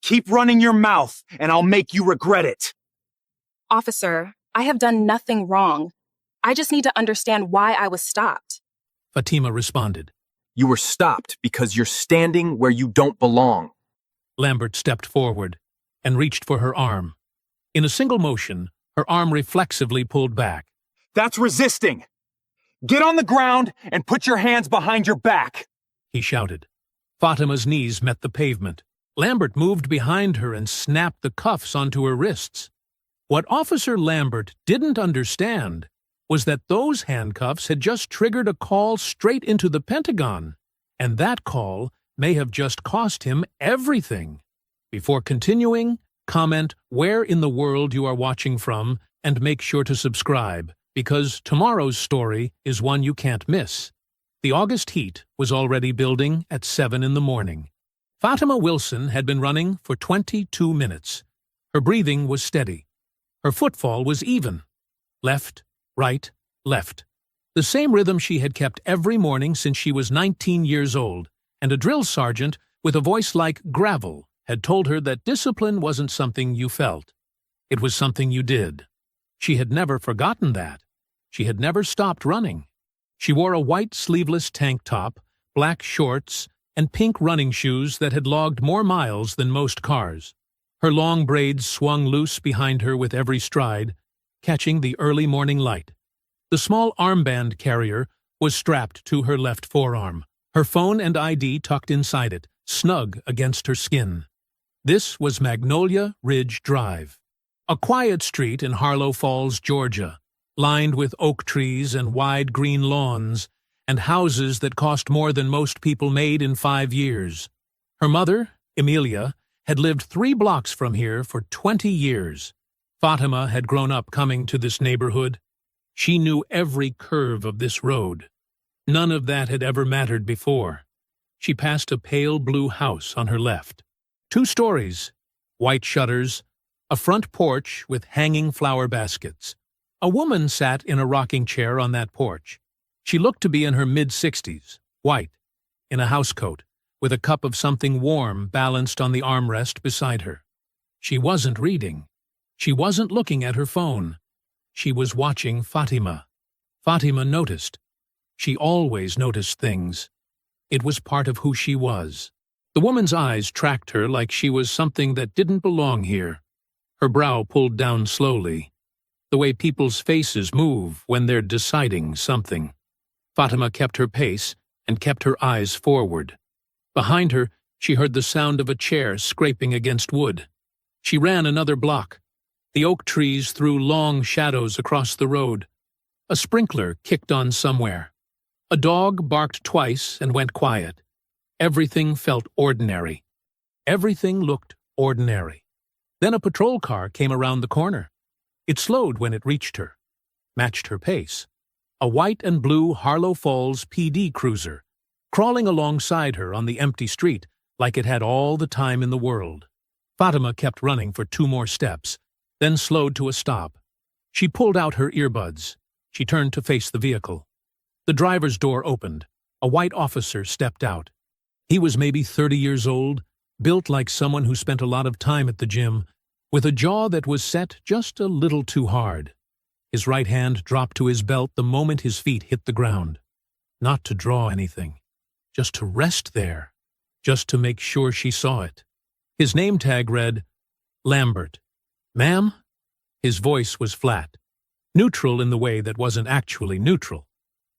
Keep running your mouth, and I'll make you regret it. Officer, I have done nothing wrong. I just need to understand why I was stopped. Fatima responded. You were stopped because you're standing where you don't belong. Lambert stepped forward and reached for her arm. In a single motion, her arm reflexively pulled back. That's resisting. Get on the ground and put your hands behind your back, he shouted. Fatima's knees met the pavement. Lambert moved behind her and snapped the cuffs onto her wrists. What Officer Lambert didn't understand was that those handcuffs had just triggered a call straight into the Pentagon, and that call may have just cost him everything. Before continuing, comment where in the world you are watching from and make sure to subscribe, because tomorrow's story is one you can't miss. The August heat was already building at 7 in the morning. Fatima Wilson had been running for 22 minutes. Her breathing was steady. Her footfall was even. Left, right, left. The same rhythm she had kept every morning since she was 19 years old, and a drill sergeant with a voice like gravel had told her that discipline wasn't something you felt. It was something you did. She had never forgotten that. She had never stopped running. She wore a white sleeveless tank top, black shorts, and pink running shoes that had logged more miles than most cars. Her long braids swung loose behind her with every stride, catching the early morning light. The small armband carrier was strapped to her left forearm, her phone and ID tucked inside it, snug against her skin. This was Magnolia Ridge Drive, a quiet street in Harlow Falls, Georgia, lined with oak trees and wide green lawns, and houses that cost more than most people made in 5 years. Her mother, Emilia, had lived 3 blocks from here for 20 years. Fatima had grown up coming to this neighborhood. She knew every curve of this road. None of that had ever mattered before. She passed a pale blue house on her left. 2 stories, white shutters, a front porch with hanging flower baskets. A woman sat in a rocking chair on that porch. She looked to be in her mid-60s, white, in a housecoat, with a cup of something warm balanced on the armrest beside her. She wasn't reading. She wasn't looking at her phone. She was watching Fatima. Fatima noticed. She always noticed things. It was part of who she was. The woman's eyes tracked her like she was something that didn't belong here. Her brow pulled down slowly, the way people's faces move when they're deciding something. Fatima kept her pace and kept her eyes forward. Behind her, she heard the sound of a chair scraping against wood. She ran another block. The oak trees threw long shadows across the road. A sprinkler kicked on somewhere. A dog barked twice and went quiet. Everything felt ordinary. Everything looked ordinary. Then a patrol car came around the corner. It slowed when it reached her, matched her pace. A white and blue Harlow Falls PD cruiser, crawling alongside her on the empty street like it had all the time in the world. Fatima kept running for 2 more steps, then slowed to a stop. She pulled out her earbuds. She turned to face the vehicle. The driver's door opened. A white officer stepped out. He was maybe 30 years old, built like someone who spent a lot of time at the gym, with a jaw that was set just a little too hard. His right hand dropped to his belt the moment his feet hit the ground. Not to draw anything, just to rest there, just to make sure she saw it. His name tag read, Lambert. Ma'am? His voice was flat, neutral in the way that wasn't actually neutral.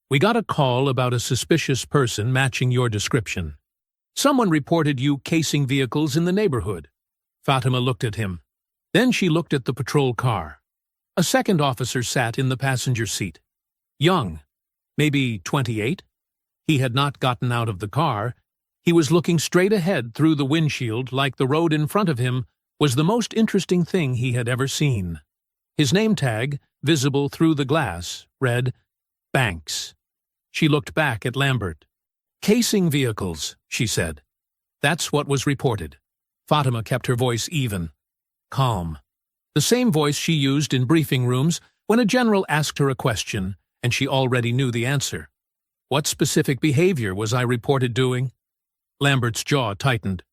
We got a call about a suspicious person matching your description. Someone reported you casing vehicles in the neighborhood. Fatima looked at him. Then she looked at the patrol car. A second officer sat in the passenger seat. Young, maybe 28. He had not gotten out of the car. He was looking straight ahead through the windshield like the road in front of him was the most interesting thing he had ever seen. His name tag, visible through the glass, read, Banks. She looked back at Lambert. Casing vehicles, she said. That's what was reported. Fatima kept her voice even, calm. The same voice she used in briefing rooms when a general asked her a question and she already knew the answer. What specific behavior was I reported doing? Lambert's jaw tightened.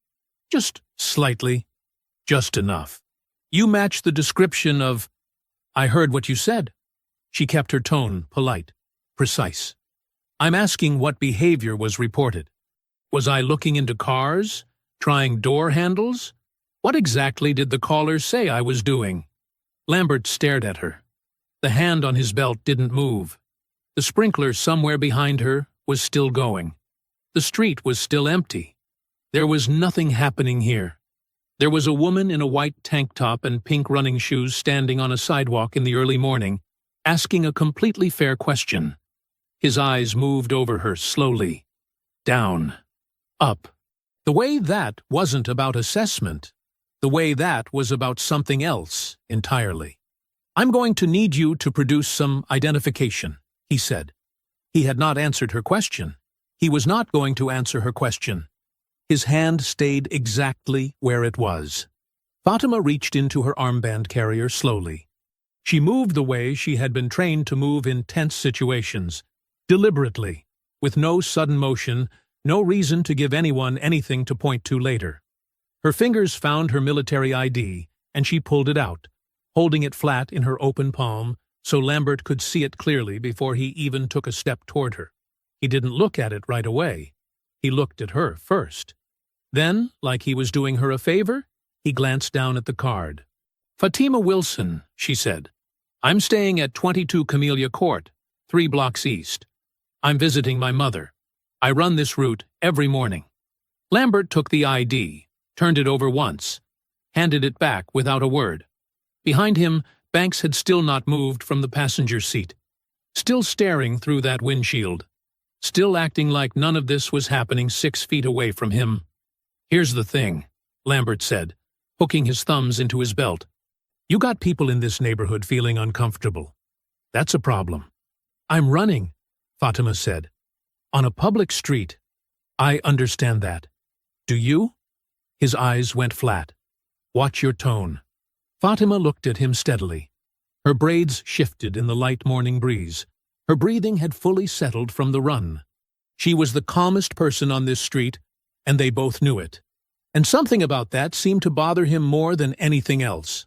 Just slightly. Just enough. You match the description of... I heard what you said. She kept her tone polite, precise. I'm asking what behavior was reported. Was I looking into cars? Trying door handles? What exactly did the caller say I was doing? Lambert stared at her. The hand on his belt didn't move. The sprinkler somewhere behind her was still going. The street was still empty. There was nothing happening here. There was a woman in a white tank top and pink running shoes standing on a sidewalk in the early morning, asking a completely fair question. His eyes moved over her slowly. Down. Up. The way that wasn't about assessment. The way that was about something else entirely. I'm going to need you to produce some identification, he said. He had not answered her question. He was not going to answer her question. His hand stayed exactly where it was. Fatima reached into her armband carrier slowly. She moved the way she had been trained to move in tense situations, deliberately, with no sudden motion, no reason to give anyone anything to point to later. Her fingers found her military ID, and she pulled it out, holding it flat in her open palm so Lambert could see it clearly before he even took a step toward her. He didn't look at it right away. He looked at her first. Then, like he was doing her a favor, he glanced down at the card. Fatima Wilson, she said. I'm staying at 22 Camellia Court, 3 blocks east. I'm visiting my mother. I run this route every morning. Lambert took the ID, turned it over once, handed it back without a word. Behind him, Banks had still not moved from the passenger seat, still staring through that windshield, still acting like none of this was happening 6 feet away from him. Here's the thing, Lambert said, hooking his thumbs into his belt. You got people in this neighborhood feeling uncomfortable. That's a problem. I'm running, Fatima said. On a public street. I understand that. Do you? His eyes went flat. Watch your tone. Fatima looked at him steadily. Her braids shifted in the light morning breeze. Her breathing had fully settled from the run. She was the calmest person on this street, and they both knew it. And something about that seemed to bother him more than anything else.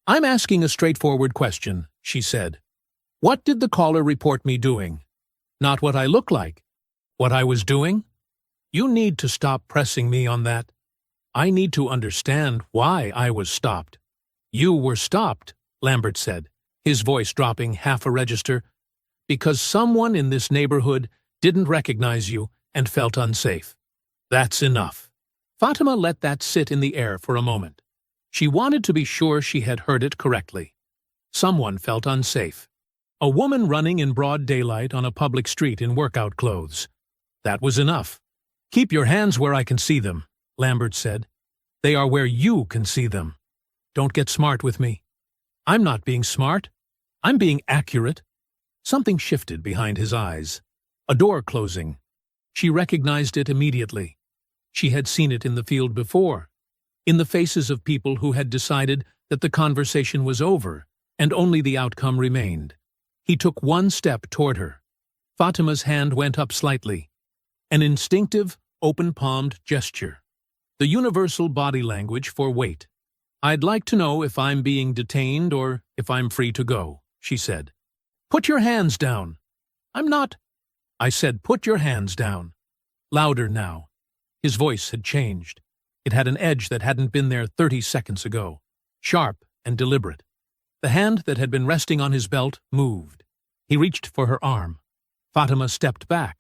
I'm asking a straightforward question, she said. What did the caller report me doing? Not what I look like. What I was doing? You need to stop pressing me on that. I need to understand why I was stopped. You were stopped, Lambert said, his voice dropping half a register, because someone in this neighborhood didn't recognize you and felt unsafe. That's enough. Fatima let that sit in the air for a moment. She wanted to be sure she had heard it correctly. Someone felt unsafe. A woman running in broad daylight on a public street in workout clothes. That was enough. Keep your hands where I can see them, Lambert said. They are where you can see them. Don't get smart with me. I'm not being smart. I'm being accurate. Something shifted behind his eyes. A door closing. She recognized it immediately. She had seen it in the field before, in the faces of people who had decided that the conversation was over and only the outcome remained. He took one step toward her. Fatima's hand went up slightly. An instinctive, open-palmed gesture. The universal body language for wait. I'd like to know if I'm being detained or if I'm free to go, she said. Put your hands down. I'm not. I said put your hands down. Louder now. His voice had changed. It had an edge that hadn't been there 30 seconds ago. Sharp and deliberate. The hand that had been resting on his belt moved. He reached for her arm. Fatima stepped back.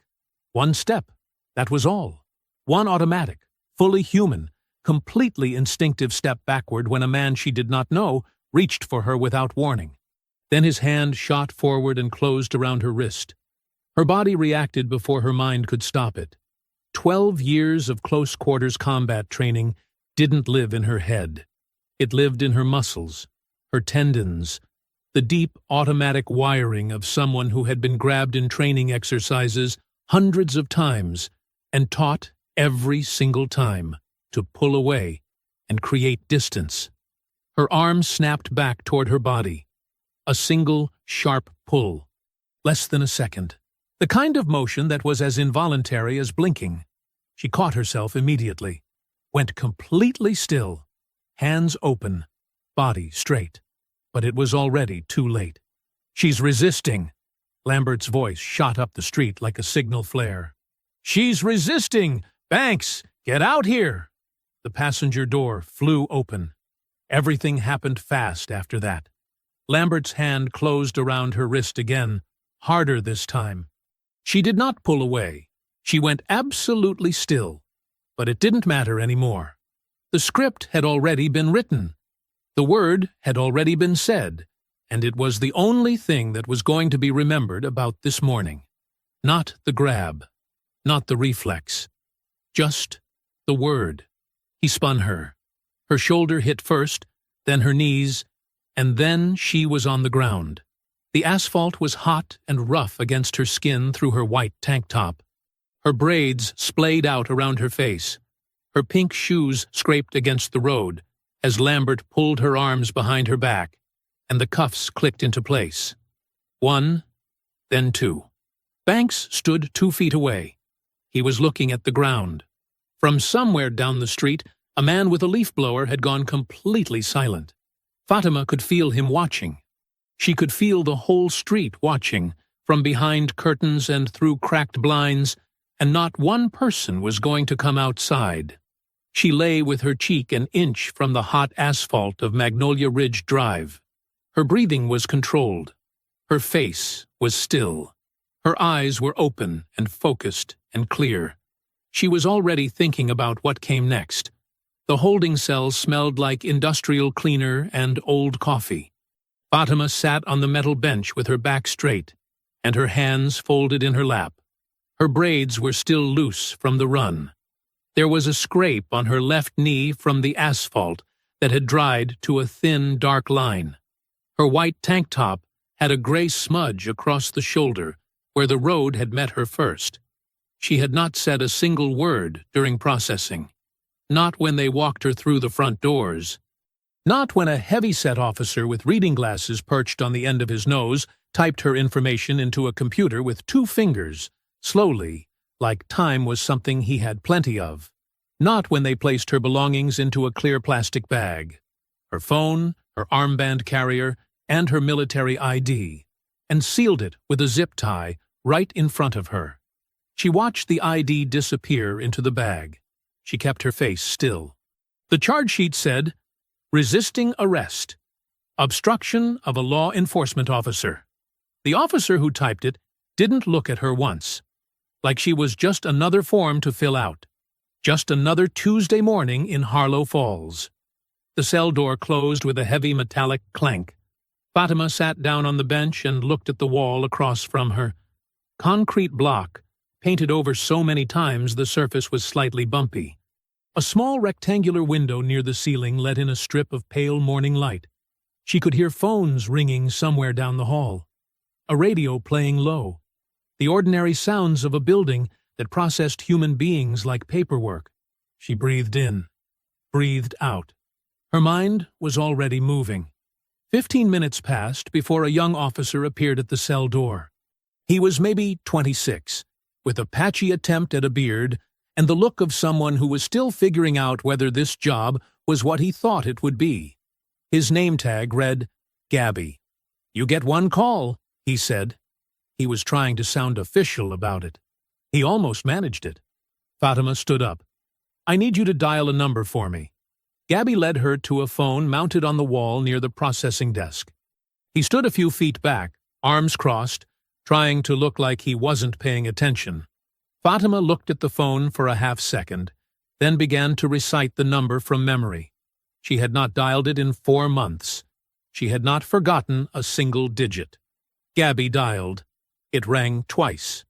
One step. That was all. One automatic, fully human, completely instinctive step backward when a man she did not know reached for her without warning. Then his hand shot forward and closed around her wrist. Her body reacted before her mind could stop it. 12 years of close-quarters combat training didn't live in her head. It lived in her muscles, her tendons, the deep automatic wiring of someone who had been grabbed in training exercises hundreds of times and taught every single time to pull away and create distance. Her arms snapped back toward her body. A single, sharp pull. Less than a second. The kind of motion that was as involuntary as blinking. She caught herself immediately. Went completely still. hands open, body straight. But it was already too late. "She's resisting!" Lambert's voice shot up the street like a signal flare. "She's resisting! Banks, get out here!" The passenger door flew open. Everything happened fast after that. Lambert's hand closed around her wrist again, harder this time. She did not pull away. She went absolutely still. But it didn't matter anymore. The script had already been written. The word had already been said, and it was the only thing that was going to be remembered about this morning. Not the grab, not the reflex. Just the word. He spun her. Her shoulder hit first, then her knees, and then she was on the ground. The asphalt was hot and rough against her skin through her white tank top. Her braids splayed out around her face. Her pink shoes scraped against the road as Lambert pulled her arms behind her back, and the cuffs clicked into place. 1, then 2. Banks stood 2 feet away. He was looking at the ground. From somewhere down the street, a man with a leaf blower had gone completely silent. Fatima could feel him watching. She could feel the whole street watching, from behind curtains and through cracked blinds, and not one person was going to come outside. She lay with her cheek an inch from the hot asphalt of Magnolia Ridge Drive. Her breathing was controlled. Her face was still. Her eyes were open and focused and clear. She was already thinking about what came next. The holding cell smelled like industrial cleaner and old coffee. Fatima sat on the metal bench with her back straight, and her hands folded in her lap. Her braids were still loose from the run. There was a scrape on her left knee from the asphalt that had dried to a thin, dark line. Her white tank top had a gray smudge across the shoulder where the road had met her first. She had not said a single word during processing. Not when they walked her through the front doors. Not when a heavy-set officer with reading glasses perched on the end of his nose typed her information into a computer with 2 fingers, slowly, like time was something he had plenty of. Not when they placed her belongings into a clear plastic bag. Her phone, her armband carrier, and her military ID, and sealed it with a zip tie right in front of her. She watched the ID disappear into the bag. She kept her face still. The charge sheet said, "Resisting arrest. Obstruction of a law enforcement officer." The officer who typed it didn't look at her once, like she was just another form to fill out. Just another Tuesday morning in Harlow Falls. The cell door closed with a heavy metallic clank. Fatima sat down on the bench and looked at the wall across from her. Concrete block, painted over so many times the surface was slightly bumpy. A small rectangular window near the ceiling let in a strip of pale morning light. She could hear phones ringing somewhere down the hall. A radio playing low. The ordinary sounds of a building that processed human beings like paperwork. She breathed in, breathed out. Her mind was already moving. 15 minutes passed before a young officer appeared at the cell door. He was maybe 26, with a patchy attempt at a beard and the look of someone who was still figuring out whether this job was what he thought it would be. His name tag read, Gabby. "You get 1 call," he said. He was trying to sound official about it. He almost managed it. Fatima stood up. "I need you to dial a number for me." Gabby led her to a phone mounted on the wall near the processing desk. He stood a few feet back, arms crossed, trying to look like he wasn't paying attention. Fatima looked at the phone for a half-second, then began to recite the number from memory. She had not dialed it in 4 months. She had not forgotten a single digit. Gabby dialed. It rang twice.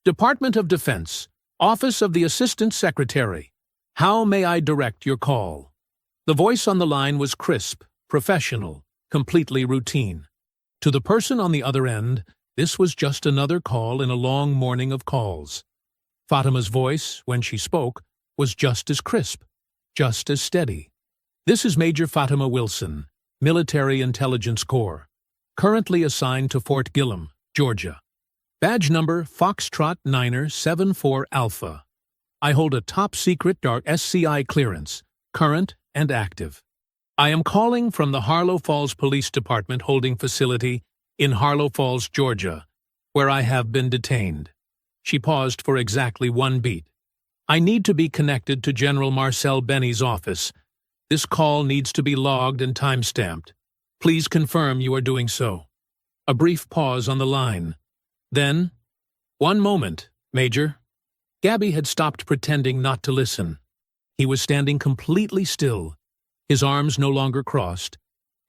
"Department of Defense, Office of the Assistant Secretary. How may I direct your call?" The voice on the line was crisp, professional, completely routine. To the person on the other end, this was just another call in a long morning of calls. Fatima's voice, when she spoke, was just as crisp, just as steady. "This is Major Fatima Wilson, Military Intelligence Corps, currently assigned to Fort Gillem, Georgia. Badge number Foxtrot Niner 74 Alpha. I hold a top-secret dark SCI clearance, current and active. I am calling from the Harlow Falls Police Department holding facility in Harlow Falls, Georgia, where I have been detained. She paused for exactly 1 beat. I need to be connected to General Marcel Benny's office. This call needs to be logged and time-stamped. Please confirm you are doing so. A brief pause on the line. Then, 1 moment, Major. Gabby had stopped pretending not to listen. He was standing completely still, his arms no longer crossed,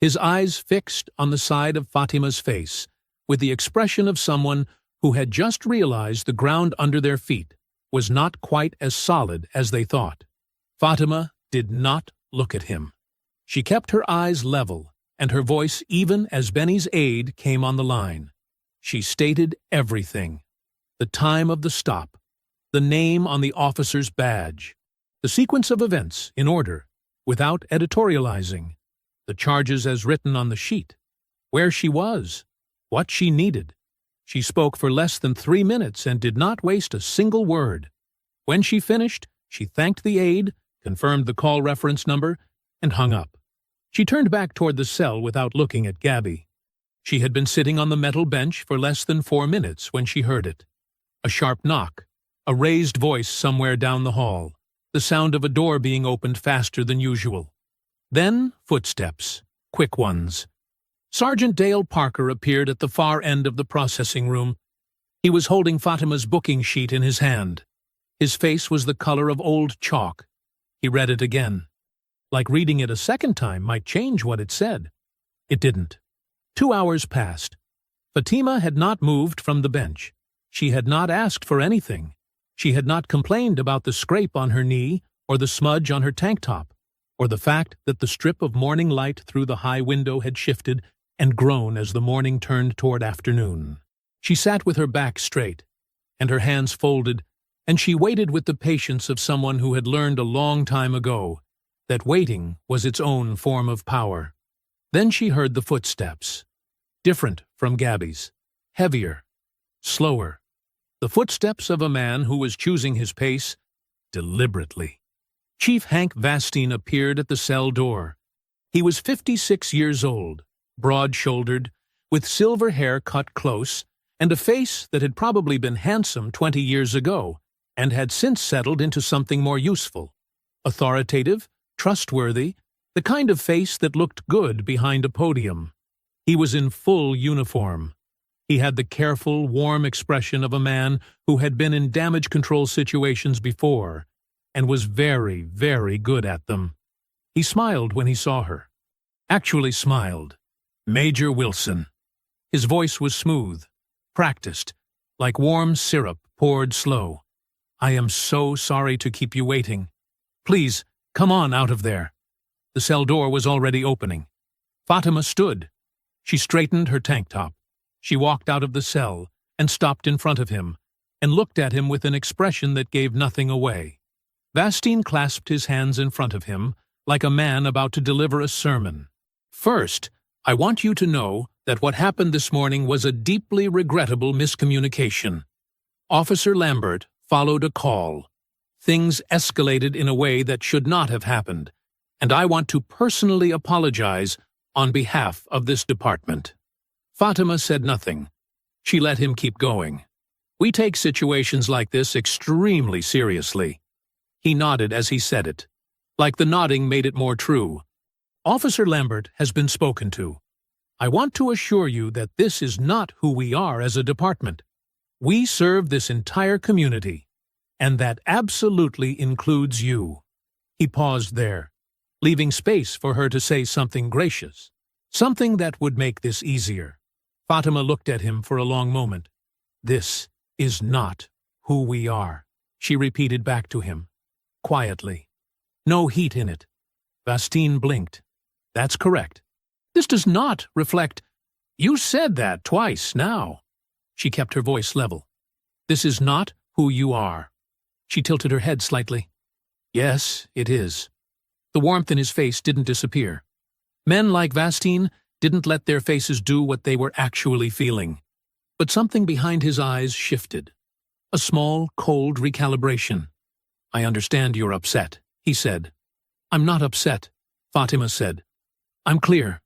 his eyes fixed on the side of Fatima's face, with the expression of someone who had just realized the ground under their feet was not quite as solid as they thought. Fatima did not look at him. She kept her eyes level and her voice even as Benny's aide came on the line. She stated everything: the time of the stop, the name on the officer's badge, the sequence of events in order, without editorializing, the charges as written on the sheet, where she was, what she needed. She spoke for less than 3 minutes and did not waste a single word. When she finished, she thanked the aide, confirmed the call reference number, and hung up. She turned back toward the cell without looking at Gabby. She had been sitting on the metal bench for less than 4 minutes when she heard it. A sharp knock, a raised voice somewhere down the hall, the sound of a door being opened faster than usual. Then footsteps, quick ones. Sergeant Dale Parker appeared at the far end of the processing room. He was holding Fatima's booking sheet in his hand. His face was the color of old chalk. He read it again. Like reading it a second time might change what it said. It didn't. 2 hours passed. Fatima had not moved from the bench. She had not asked for anything. She had not complained about the scrape on her knee, or the smudge on her tank top, or the fact that the strip of morning light through the high window had shifted and grown as the morning turned toward afternoon. She sat with her back straight, and her hands folded, and she waited with the patience of someone who had learned a long time ago that waiting was its own form of power. Then she heard the footsteps, different from Gabby's, heavier, slower, the footsteps of a man who was choosing his pace deliberately. Chief Hank Vastine appeared at the cell door. He was 56 years old, broad-shouldered, with silver hair cut close, and a face that had probably been handsome 20 years ago, and had since settled into something more useful. Authoritative, trustworthy, the kind of face that looked good behind a podium. He was in full uniform. He had the careful, warm expression of a man who had been in damage control situations before, and was very, very good at them. He smiled when he saw her. Actually smiled. Major Wilson. His voice was smooth, practiced, like warm syrup poured slow. I am so sorry to keep you waiting. Please, come on out of there. The cell door was already opening. Fatima stood. She straightened her tank top. She walked out of the cell and stopped in front of him and looked at him with an expression that gave nothing away. Vastine clasped his hands in front of him like a man about to deliver a sermon. First, I want you to know that what happened this morning was a deeply regrettable miscommunication. Officer Lambert followed a call. Things escalated in a way that should not have happened, and I want to personally apologize on behalf of this department. Fatima said nothing. She let him keep going. We take situations like this extremely seriously. He nodded as he said it. Like the nodding made it more true. Officer Lambert has been spoken to. I want to assure you that this is not who we are as a department. We serve this entire community, and that absolutely includes you. He paused there, leaving space for her to say something gracious, something that would make this easier. Fatima looked at him for a long moment. This is not who we are, she repeated back to him, quietly. No heat in it. Vastine blinked. That's correct. This does not reflect. You said that twice now. She kept her voice level. This is not who you are. She tilted her head slightly. Yes, it is. The warmth in his face didn't disappear. Men like Vastine didn't let their faces do what they were actually feeling. But something behind his eyes shifted. A small, cold recalibration. I understand you're upset, he said. I'm not upset, Fatima said. I'm clear.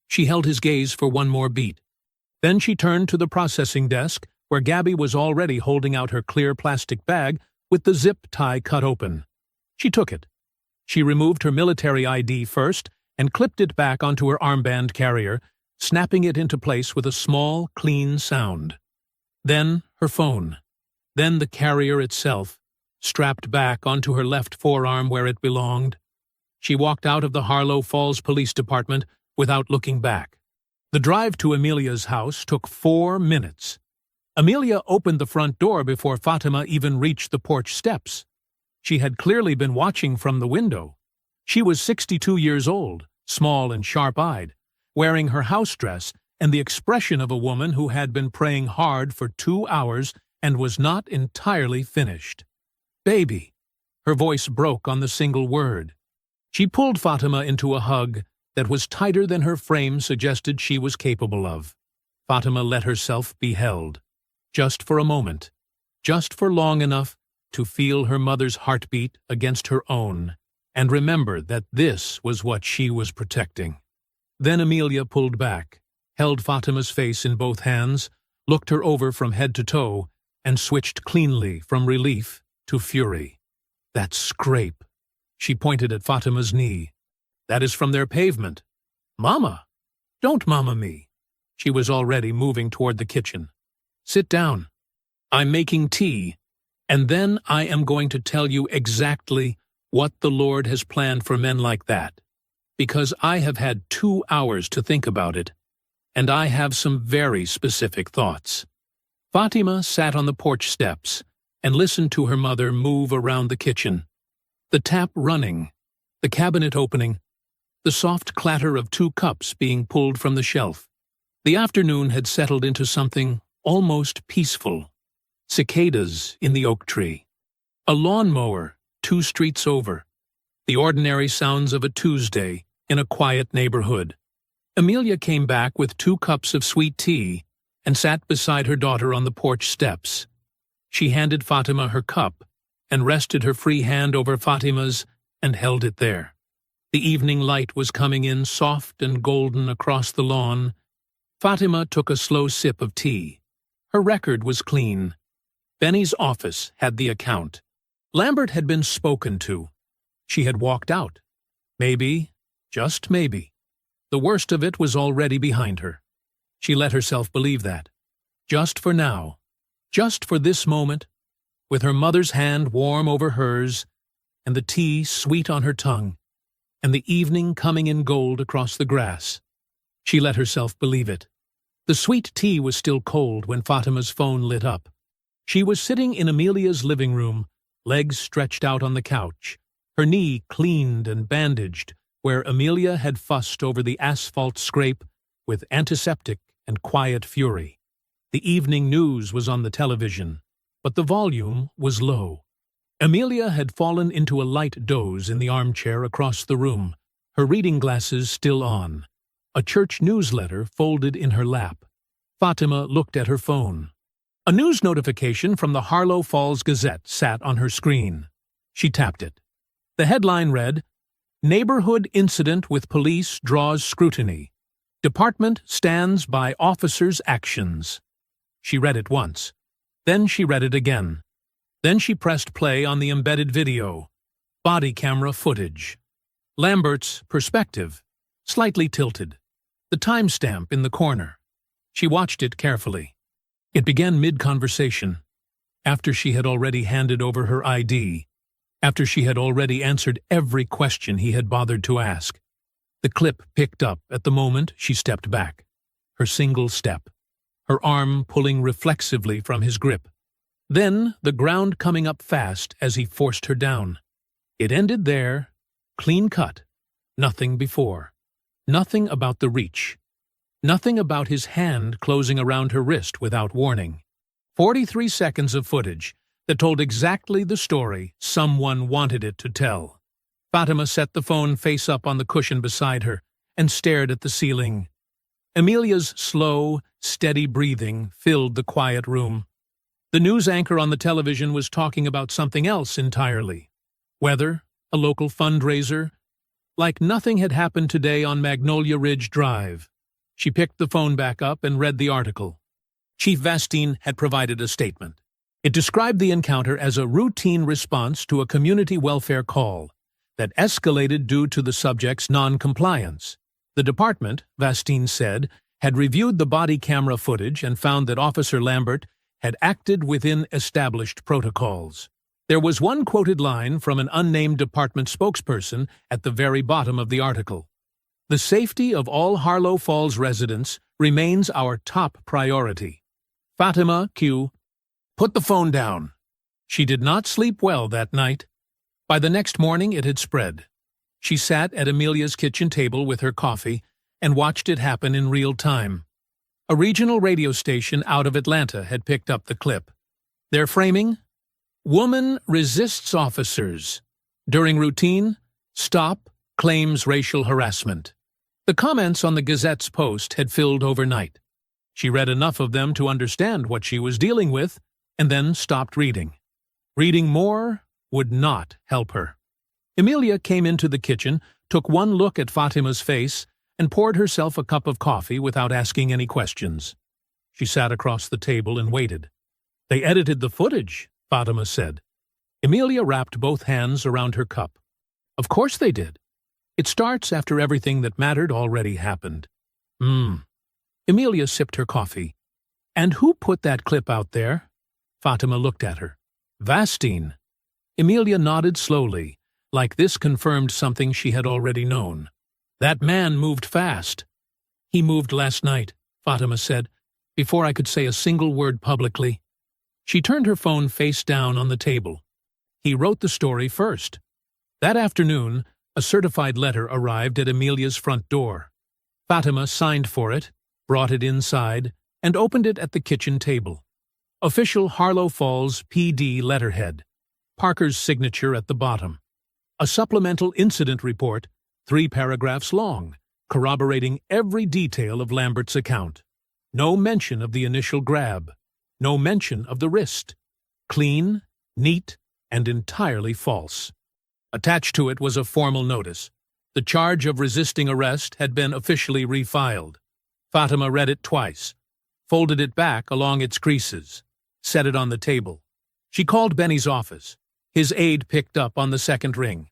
She held his gaze for one more beat. Then she turned to the processing desk, where Gabby was already holding out her clear plastic bag with the zip tie cut open. She took it. She removed her military ID first and clipped it back onto her armband carrier, snapping it into place with a small, clean sound. Then her phone. Then the carrier itself, strapped back onto her left forearm where it belonged. She walked out of the Harlow Falls Police Department without looking back. The drive to Amelia's house took 4 minutes. Amelia opened the front door before Fatima even reached the porch steps. She had clearly been watching from the window. She was 62 years old, small and sharp-eyed, wearing her house dress and the expression of a woman who had been praying hard for 2 hours and was not entirely finished. "Baby." Her voice broke on the single word. She pulled Fatima into a hug that was tighter than her frame suggested she was capable of. Fatima let herself be held. Just for a moment. Just for long enough to feel her mother's heartbeat against her own, and remember that this was what she was protecting. Then Amelia pulled back, held Fatima's face in both hands, looked her over from head to toe, and switched cleanly from relief to fury. "That scrape." She pointed at Fatima's knee. "That is from their pavement." "Mama! Don't mama me." She was already moving toward the kitchen. "Sit down. I'm making tea, and then I am going to tell you exactly what the Lord has planned for men like that, because I have had 2 hours to think about it, and I have some very specific thoughts." Fatima sat on the porch steps and listened to her mother move around the kitchen. The tap running, the cabinet opening, the soft clatter of 2 cups being pulled from the shelf. The afternoon had settled into something almost peaceful. Cicadas in the oak tree. A lawnmower 2 streets over. The ordinary sounds of a Tuesday in a quiet neighborhood. Amelia came back with 2 cups of sweet tea and sat beside her daughter on the porch steps. She handed Fatima her cup and rested her free hand over Fatima's and held it there. The evening light was coming in soft and golden across the lawn. Fatima took a slow sip of tea. Her record was clean. Benny's office had the account. Lambert had been spoken to. She had walked out. Maybe, just maybe, the worst of it was already behind her. She let herself believe that. Just for now, just for this moment, with her mother's hand warm over hers, and the tea sweet on her tongue, and the evening coming in gold across the grass. She let herself believe it. The sweet tea was still cold when Fatima's phone lit up. She was sitting in Amelia's living room, legs stretched out on the couch, her knee cleaned and bandaged, where Amelia had fussed over the asphalt scrape with antiseptic and quiet fury. The evening news was on the television, but the volume was low. Amelia had fallen into a light doze in the armchair across the room, her reading glasses still on, a church newsletter folded in her lap. Fatima looked at her phone. A news notification from the Harlow Falls Gazette sat on her screen. She tapped it. The headline read, "Neighborhood Incident with Police Draws Scrutiny. Department Stands by Officers' Actions." She read it once. Then she read it again. Then she pressed play on the embedded video. Body camera footage. Lambert's perspective, slightly tilted. The timestamp in the corner. She watched it carefully. It began mid-conversation, after she had already handed over her ID, after she had already answered every question he had bothered to ask. The clip picked up at the moment she stepped back, her single step, her arm pulling reflexively from his grip. Then the ground coming up fast as he forced her down. It ended there, clean cut, nothing before. Nothing about the reach. Nothing about his hand closing around her wrist without warning. 43 seconds of footage that told exactly the story someone wanted it to tell. Fatima set the phone face up on the cushion beside her and stared at the ceiling. Amelia's slow, steady breathing filled the quiet room. The news anchor on the television was talking about something else entirely. Weather, a local fundraiser, like nothing had happened today on Magnolia Ridge Drive. She picked the phone back up and read the article. Chief Vastine had provided a statement. It described the encounter as a routine response to a community welfare call that escalated due to the subject's non-compliance. The department, Vastine said, had reviewed the body camera footage and found that Officer Lambert had acted within established protocols. There was one quoted line from an unnamed department spokesperson at the very bottom of the article. "The safety of all Harlow Falls residents remains our top priority." Fatima Q. put the phone down. She did not sleep well that night. By the next morning it had spread. She sat at Amelia's kitchen table with her coffee and watched it happen in real time. A regional radio station out of Atlanta had picked up the clip. Their framing? Woman resists officers. During routine, stop, claims racial harassment. The comments on the Gazette's post had filled overnight. She read enough of them to understand what she was dealing with, and then stopped reading. Reading more would not help her. Amelia came into the kitchen, took one look at Fatima's face, and poured herself a cup of coffee without asking any questions. She sat across the table and waited. "They edited the footage," Fatima said. Amelia wrapped both hands around her cup. "Of course they did. It starts after everything that mattered already happened." Amelia sipped her coffee. "And who put that clip out there?" Fatima looked at her. "Vastine." Amelia nodded slowly, like this confirmed something she had already known. "That man moved fast." "He moved last night," Fatima said, "before I could say a single word publicly." She turned her phone face down on the table. "He wrote the story first." That afternoon, a certified letter arrived at Amelia's front door. Fatima signed for it, brought it inside, and opened it at the kitchen table. Official Harlow Falls PD letterhead. Parker's signature at the bottom. A supplemental incident report, 3 paragraphs long, corroborating every detail of Lambert's account. No mention of the initial grab. No mention of the wrist. Clean, neat, and entirely false. Attached to it was a formal notice. The charge of resisting arrest had been officially refiled. Fatima read it twice, folded it back along its creases, set it on the table. She called Benny's office. His aide picked up on the second ring.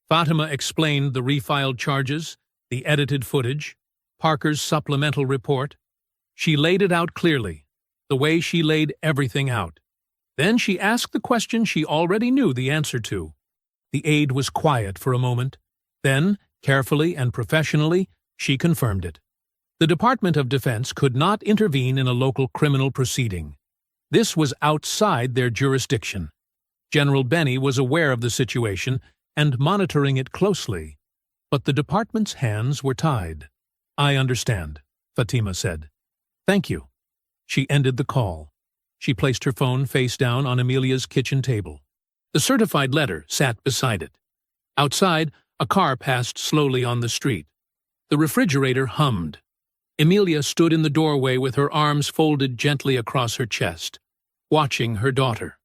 Fatima explained the refiled charges, the edited footage, Parker's supplemental report. She laid it out clearly, the way she laid everything out. Then she asked the question she already knew the answer to. The aide was quiet for a moment. Then, carefully and professionally, she confirmed it. The Department of Defense could not intervene in a local criminal proceeding. This was outside their jurisdiction. General Benny was aware of the situation and monitoring it closely, but the department's hands were tied. "I understand," Fatima said. "Thank you." She ended the call. She placed her phone face down on Amelia's kitchen table. The certified letter sat beside it. Outside, a car passed slowly on the street. The refrigerator hummed. Amelia stood in the doorway with her arms folded gently across her chest, watching her daughter.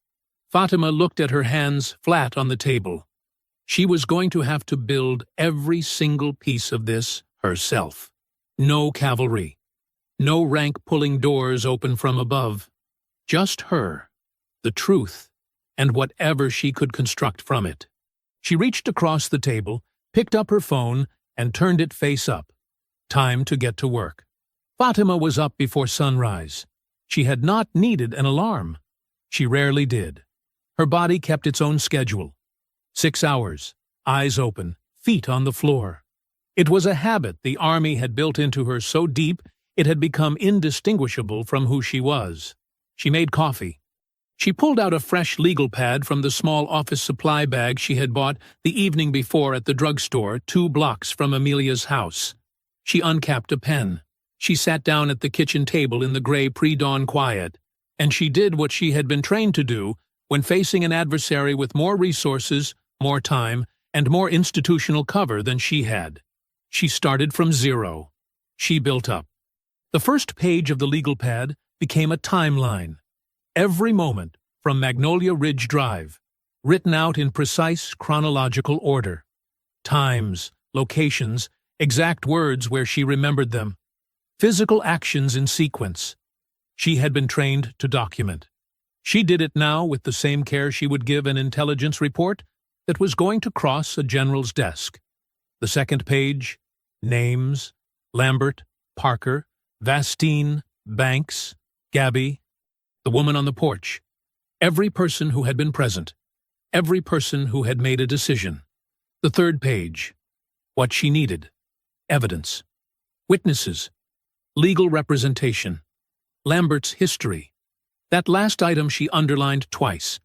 Fatima looked at her hands flat on the table. She was going to have to build every single piece of this herself. No cavalry. No rank-pulling doors open from above. Just her, the truth, and whatever she could construct from it. She reached across the table, picked up her phone, and turned it face up. Time to get to work. Fatima was up before sunrise. She had not needed an alarm. She rarely did. Her body kept its own schedule. 6 hours, eyes open, feet on the floor. It was a habit the Army had built into her so deep it had become indistinguishable from who she was. She made coffee. She pulled out a fresh legal pad from the small office supply bag she had bought the evening before at the drugstore 2 blocks from Amelia's house. She uncapped a pen. She sat down at the kitchen table in the gray pre-dawn quiet, and she did what she had been trained to do when facing an adversary with more resources, more time, and more institutional cover than she had. She started from zero. She built up. The first page of the legal pad became a timeline. Every moment from Magnolia Ridge Drive, written out in precise chronological order. Times, locations, exact words where she remembered them, physical actions in sequence. She had been trained to document. She did it now with the same care she would give an intelligence report that was going to cross a general's desk. The second page, names, Lambert, Parker, Vastine, Banks, Gabby, the woman on the porch, every person who had been present, every person who had made a decision. The third page, what she needed, evidence, witnesses, legal representation, Lambert's history. That last item she underlined twice.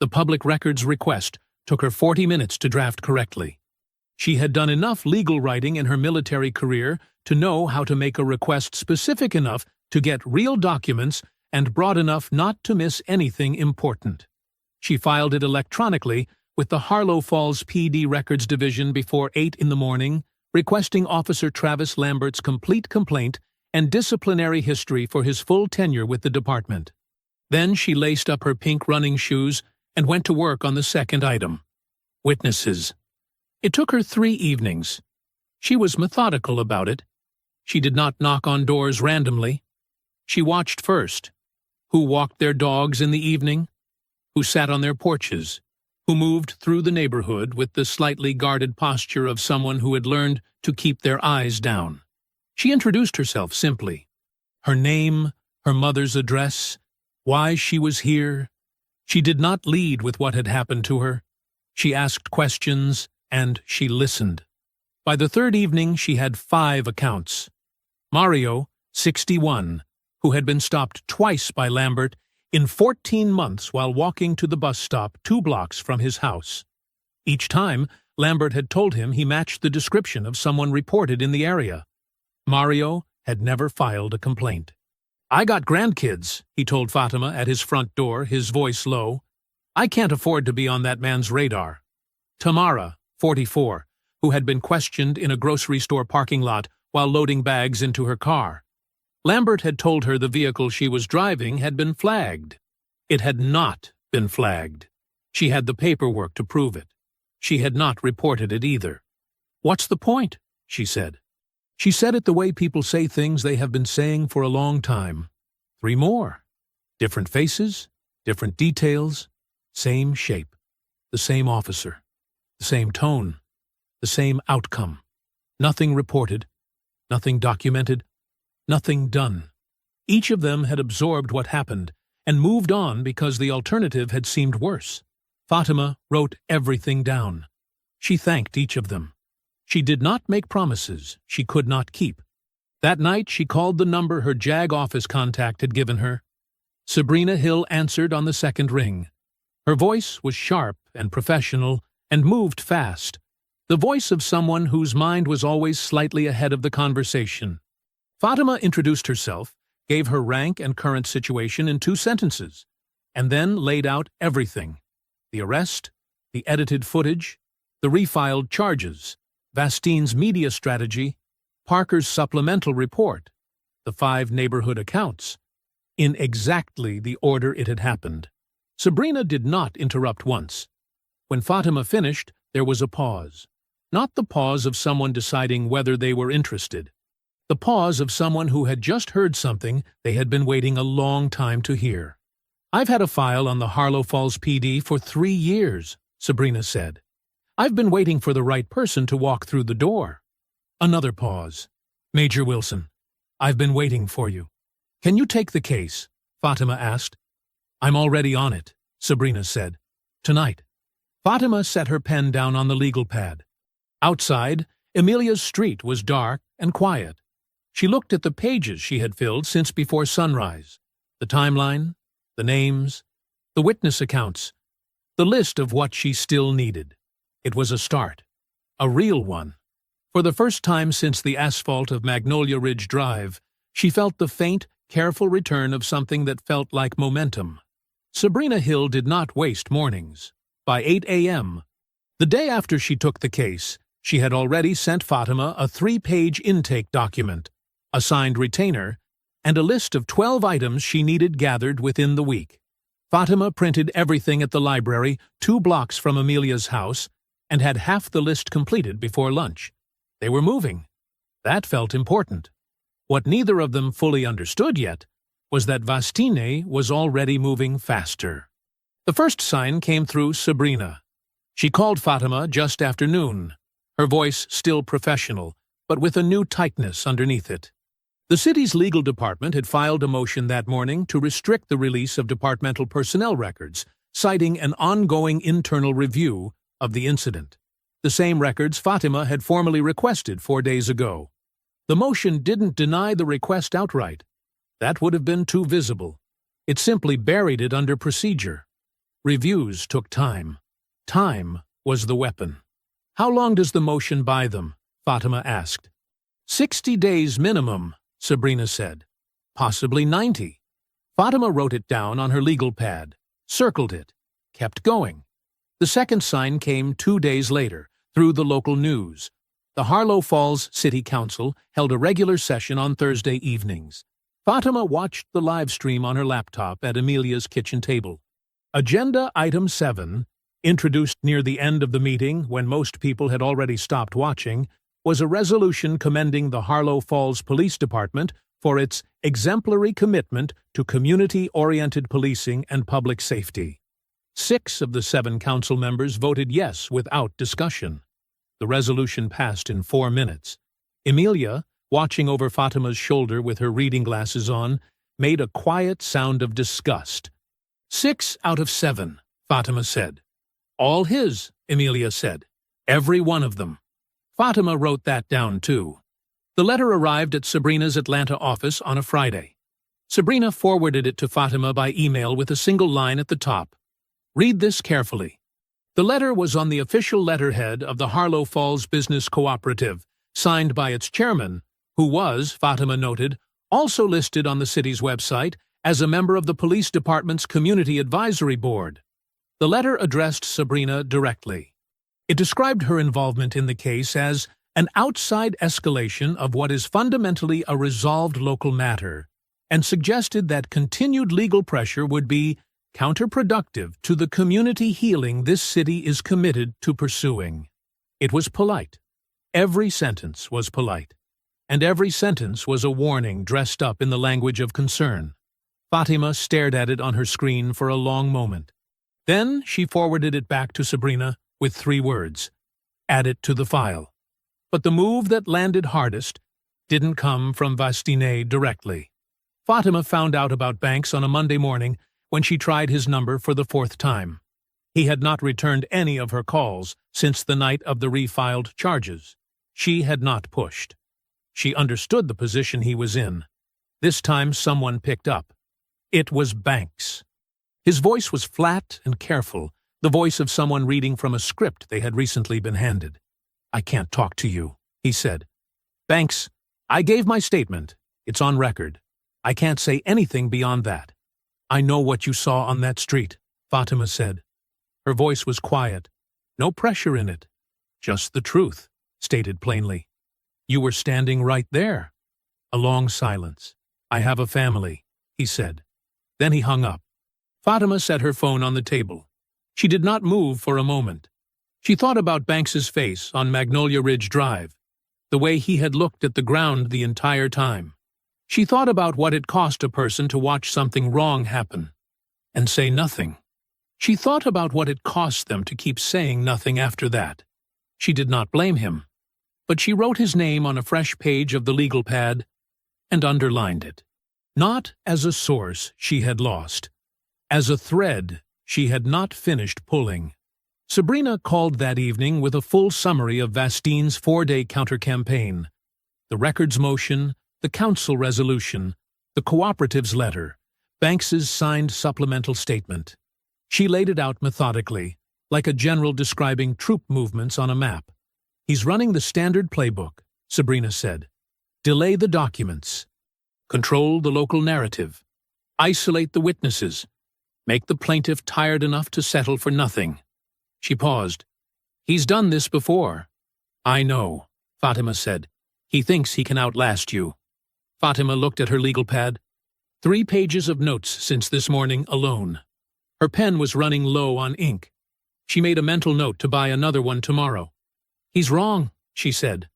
The public records request took her 40 minutes to draft correctly. She had done enough legal writing in her military career to know how to make a request specific enough to get real documents and broad enough not to miss anything important. She filed it electronically with the Harlow Falls PD Records Division before 8 in the morning, requesting Officer Travis Lambert's complete complaint and disciplinary history for his full tenure with the department. Then she laced up her pink running shoes and went to work on the second item. Witnesses. It took her 3 evenings. She was methodical about it. She did not knock on doors randomly. She watched first. Who walked their dogs in the evening? Who sat on their porches? Who moved through the neighborhood with the slightly guarded posture of someone who had learned to keep their eyes down? She introduced herself simply. Her name, her mother's address, why she was here. She did not lead with what had happened to her. She asked questions, and she listened. By the third evening, she had 5 accounts. Mario, 61, who had been stopped twice by Lambert in 14 months while walking to the bus stop 2 blocks from his house. Each time, Lambert had told him he matched the description of someone reported in the area. Mario had never filed a complaint. "I got grandkids," he told Fatima at his front door, his voice low. "I can't afford to be on that man's radar." Tamara, 44, who had been questioned in a grocery store parking lot while loading bags into her car. Lambert had told her the vehicle she was driving had been flagged. It had not been flagged. She had the paperwork to prove it. She had not reported it either. "What's the point?" she said. She said it the way people say things they have been saying for a long time. 3 more. Different faces, different details, same shape, the same officer, the same tone, the same outcome. Nothing reported, nothing documented, nothing done. Each of them had absorbed what happened and moved on because the alternative had seemed worse. Fatima wrote everything down. She thanked each of them. She did not make promises she could not keep. That night she called the number her JAG office contact had given her. Sabrina Hill answered on the second ring. Her voice was sharp and professional and moved fast, the voice of someone whose mind was always slightly ahead of the conversation. Fatima introduced herself, gave her rank and current situation in 2 sentences, and then laid out everything: the arrest, the edited footage, the refiled charges, Vastine's media strategy, Parker's supplemental report, the 5 neighborhood accounts, in exactly the order it had happened. Sabrina did not interrupt once. When Fatima finished, there was a pause. Not the pause of someone deciding whether they were interested. The pause of someone who had just heard something they had been waiting a long time to hear. "I've had a file on the Harlow Falls PD for 3 years, Sabrina said. "I've been waiting for the right person to walk through the door." Another pause. "Major Wilson, I've been waiting for you. Can you take the case?" Fatima asked. "I'm already on it," Sabrina said. "Tonight." Fatima set her pen down on the legal pad. Outside, Amelia's street was dark and quiet. She looked at the pages she had filled since before sunrise, the timeline, the names, the witness accounts, the list of what she still needed. It was a start, a real one. For the first time since the asphalt of Magnolia Ridge Drive, she felt the faint, careful return of something that felt like momentum. Sabrina Hill did not waste mornings. By 8 a.m., the day after she took the case, she had already sent Fatima a 3-page intake document, a signed retainer, and a list of 12 items she needed gathered within the week. Fatima printed everything at the library 2 blocks from Amelia's house and had half the list completed before lunch. They were moving. That felt important. What neither of them fully understood yet was that Vastine was already moving faster. The first sign came through Sabrina. She called Fatima just after noon, her voice still professional, but with a new tightness underneath it. The city's legal department had filed a motion that morning to restrict the release of departmental personnel records, citing an ongoing internal review of the incident. The same records Fatima had formally requested 4 days ago. The motion didn't deny the request outright. That would have been too visible. It simply buried it under procedure. Reviews took time. Time was the weapon. "How long does the motion buy them?" Fatima asked. 60 days minimum, Sabrina said. Possibly 90. Fatima wrote it down on her legal pad, circled it, kept going. The second sign came 2 days later, through the local news. The Harlow Falls City Council held a regular session on Thursday evenings. Fatima watched the live stream on her laptop at Amelia's kitchen table. Agenda Item 7, introduced near the end of the meeting when most people had already stopped watching, was a resolution commending the Harlow Falls Police Department for its exemplary commitment to community-oriented policing and public safety. 6 of the 7 council members voted yes without discussion. The resolution passed in 4 minutes. Amelia, watching over Fatima's shoulder with her reading glasses on, made a quiet sound of disgust. 6 out of 7, Fatima said. All his, Amelia said. Every one of them. Fatima wrote that down too. The letter arrived at Sabrina's Atlanta office on a Friday. Sabrina forwarded it to Fatima by email with a single line at the top. Read this carefully. The letter was on the official letterhead of the Harlow Falls Business Cooperative, signed by its chairman, who was, Fatima noted, also listed on the city's website as a member of the police department's Community Advisory Board. The letter addressed Sabrina directly. It described her involvement in the case as an outside escalation of what is fundamentally a resolved local matter, and suggested that continued legal pressure would be counterproductive to the community healing this city is committed to pursuing. It was polite. Every sentence was polite. And every sentence was a warning dressed up in the language of concern. Fatima stared at it on her screen for a long moment. Then she forwarded it back to Sabrina with 3 words. Add it to the file. But the move that landed hardest didn't come from Vastine directly. Fatima found out about Banks on a Monday morning when she tried his number for the 4th time. He had not returned any of her calls since the night of the refiled charges. She had not pushed. She understood the position he was in. This time someone picked up. It was Banks. His voice was flat and careful, the voice of someone reading from a script they had recently been handed. "I can't talk to you," he said. "Banks, I gave my statement. It's on record. I can't say anything beyond that." "I know what you saw on that street," Fatima said. Her voice was quiet. No pressure in it. "Just the truth," stated plainly. "You were standing right there." A long silence. "I have a family," he said. Then he hung up. Fatima set her phone on the table. She did not move for a moment. She thought about Banks's face on Magnolia Ridge Drive, the way he had looked at the ground the entire time. She thought about what it cost a person to watch something wrong happen and say nothing. She thought about what it cost them to keep saying nothing after that. She did not blame him, but she wrote his name on a fresh page of the legal pad and underlined it. Not as a source she had lost, as a thread she had not finished pulling. Sabrina called that evening with a full summary of Vastine's 4-day counter-campaign. The records motion, the council resolution, the cooperative's letter, Banks's signed supplemental statement. She laid it out methodically, like a general describing troop movements on a map. "He's running the standard playbook," Sabrina said. "Delay the documents. Control the local narrative. Isolate the witnesses. Make the plaintiff tired enough to settle for nothing." She paused. "He's done this before." "I know," Fatima said. "He thinks he can outlast you." Fatima looked at her legal pad. 3 pages of notes since this morning alone. Her pen was running low on ink. She made a mental note to buy another one tomorrow. "He's wrong," she said.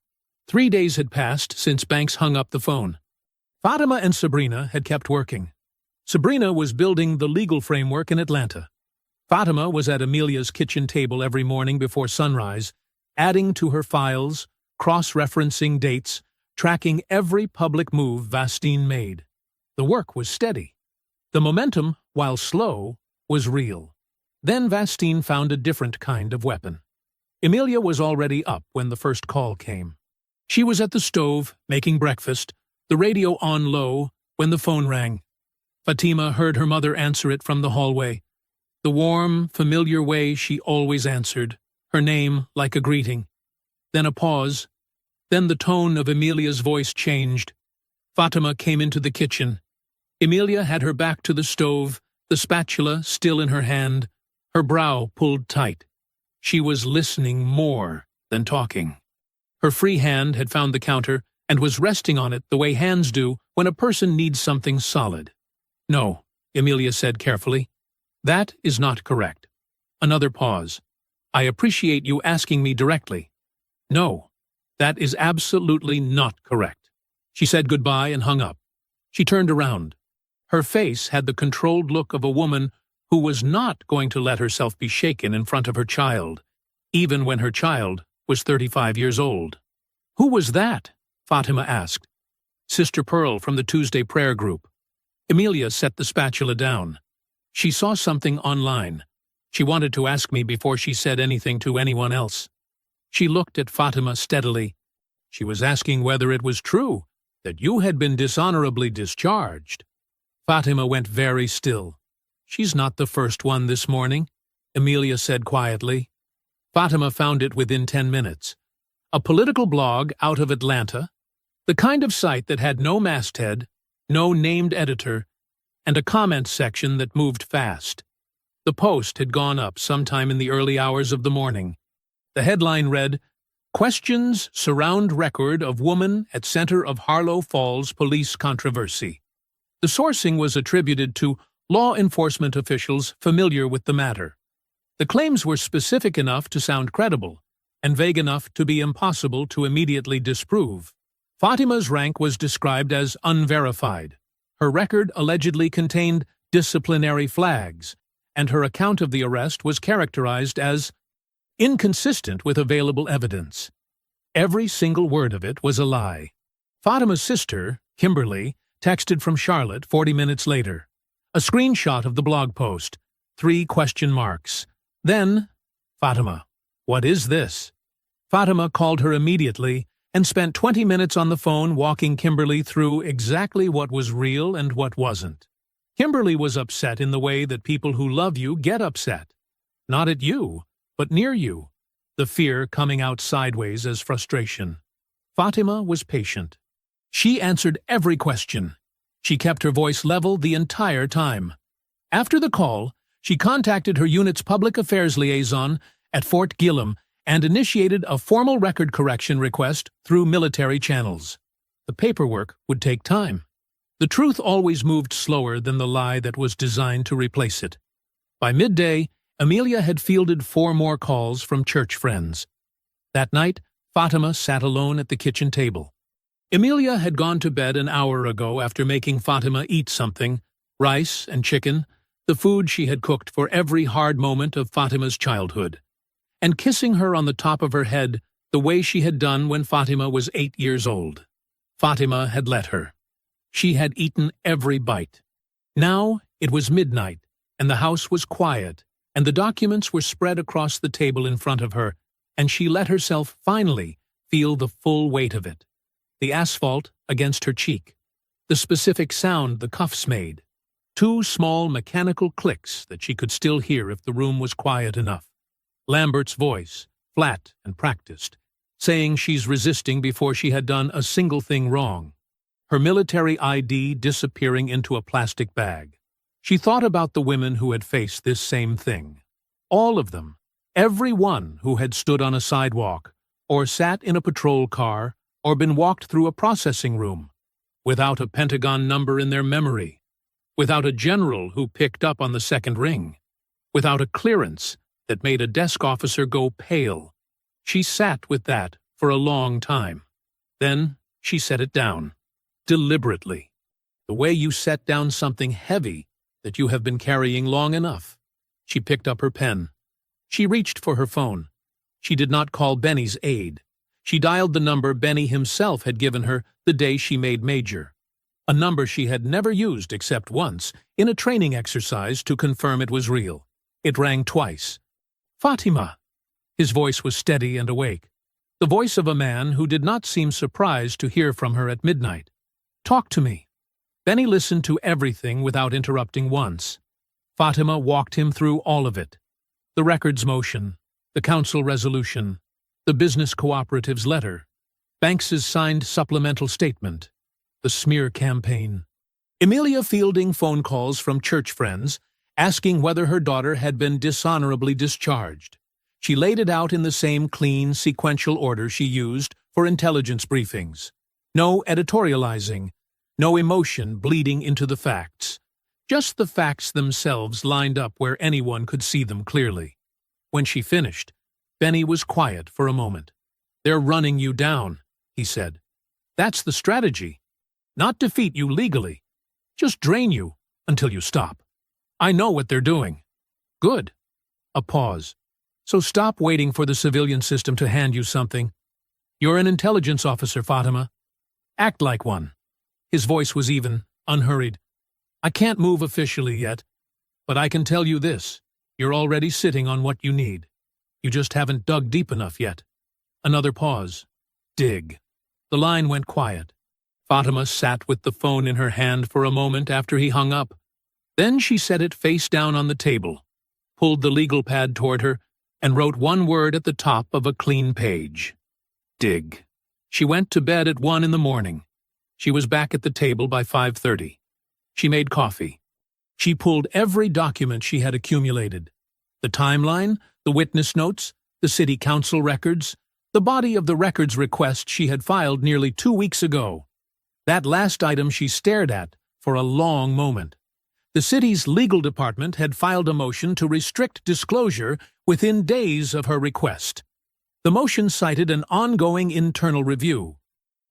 3 days had passed since Banks hung up the phone. Fatima and Sabrina had kept working. Sabrina was building the legal framework in Atlanta. Fatima was at Amelia's kitchen table every morning before sunrise, adding to her files, cross-referencing dates, tracking every public move Vastine made. The work was steady. The momentum, while slow, was real. Then Vastine found a different kind of weapon. Amelia was already up when the first call came. She was at the stove, making breakfast, the radio on low, when the phone rang. Fatima heard her mother answer it from the hallway. The warm, familiar way she always answered, her name like a greeting. Then a pause. Then the tone of Amelia's voice changed. Fatima came into the kitchen. Amelia had her back to the stove, the spatula still in her hand, her brow pulled tight. She was listening more than talking. Her free hand had found the counter and was resting on it the way hands do when a person needs something solid. "No," Amelia said carefully. "That is not correct." Another pause. "I appreciate you asking me directly." "No, that is absolutely not correct." She said goodbye and hung up. She turned around. Her face had the controlled look of a woman who was not going to let herself be shaken in front of her child, even when her child was 35 years old. "Who was that?" Fatima asked. "Sister Pearl from the Tuesday prayer group." Amelia set the spatula down. "She saw something online. She wanted to ask me before she said anything to anyone else." She looked at Fatima steadily. "She was asking whether it was true that you had been dishonorably discharged." Fatima went very still. "She's not the first one this morning," Amelia said quietly. Fatima found it within 10 minutes. A political blog out of Atlanta, the kind of site that had no masthead, no named editor, and a comment section that moved fast. The post had gone up sometime in the early hours of the morning. The headline read, "Questions Surround Record of Woman at Center of Harlow Falls Police Controversy." The sourcing was attributed to law enforcement officials familiar with the matter. The claims were specific enough to sound credible, and vague enough to be impossible to immediately disprove. Fatima's rank was described as unverified. Her record allegedly contained disciplinary flags, and her account of the arrest was characterized as inconsistent with available evidence. Every single word of it was a lie. Fatima's sister, Kimberly, texted from Charlotte 40 minutes later. A screenshot of the blog post, 3 question marks. Then, "Fatima, what is this?" Fatima called her immediately and spent 20 minutes on the phone walking Kimberly through exactly what was real and what wasn't. Kimberly was upset in the way that people who love you get upset. Not at you, but near you, the fear coming out sideways as frustration. Fatima was patient. She answered every question. She kept her voice level the entire time. After the call, she contacted her unit's public affairs liaison at Fort Gillem and initiated a formal record correction request through military channels. The paperwork would take time. The truth always moved slower than the lie that was designed to replace it. By midday, Amelia had fielded 4 more calls from church friends. That night, Fatima sat alone at the kitchen table. Amelia had gone to bed an hour ago after making Fatima eat something, rice and chicken, the food she had cooked for every hard moment of Fatima's childhood, and kissing her on the top of her head the way she had done when Fatima was 8 years old. Fatima had let her. She had eaten every bite. Now it was midnight, and the house was quiet, and the documents were spread across the table in front of her, and she let herself finally feel the full weight of it. The asphalt against her cheek, the specific sound the cuffs made, 2 small mechanical clicks that she could still hear if the room was quiet enough. Lambert's voice, flat and practiced, saying she's resisting before she had done a single thing wrong. Her military ID disappearing into a plastic bag. She thought about the women who had faced this same thing. All of them, every one who had stood on a sidewalk, or sat in a patrol car, or been walked through a processing room, without a Pentagon number in their memory, without a general who picked up on the second ring, without a clearance that made a desk officer go pale. She sat with that for a long time. Then she set it down, deliberately, the way you set down something heavy that you have been carrying long enough. She picked up her pen. She reached for her phone. She did not call Benny's aide. She dialed the number Benny himself had given her the day she made major, a number she had never used except once in a training exercise to confirm it was real. It rang twice. Fatima. His voice was steady and awake, the voice of a man who did not seem surprised to hear from her at midnight. Talk to me. Benny listened to everything without interrupting once. Fatima walked him through all of it. The records motion, the council resolution, the business cooperative's letter, Banks's signed supplemental statement, the smear campaign. Amelia fielding phone calls from church friends, asking whether her daughter had been dishonorably discharged. She laid it out in the same clean, sequential order she used for intelligence briefings. No editorializing, no emotion bleeding into the facts. Just the facts themselves lined up where anyone could see them clearly. When she finished, Benny was quiet for a moment. They're running you down, he said. That's the strategy. Not defeat you legally. Just drain you until you stop. I know what they're doing. Good. A pause. So stop waiting for the civilian system to hand you something. You're an intelligence officer, Fatima. Act like one. His voice was even, unhurried. I can't move officially yet, but I can tell you this. You're already sitting on what you need. You just haven't dug deep enough yet. Another pause. Dig. The line went quiet. Fatima sat with the phone in her hand for a moment after he hung up. Then she set it face down on the table, pulled the legal pad toward her, and wrote one word at the top of a clean page. Dig. She went to bed at 1 a.m. She was back at the table by 5:30. She made coffee. She pulled every document she had accumulated. The timeline, the witness notes, the city council records, the body of the records request she had filed nearly 2 weeks ago. That last item she stared at for a long moment. The city's legal department had filed a motion to restrict disclosure within days of her request. The motion cited an ongoing internal review.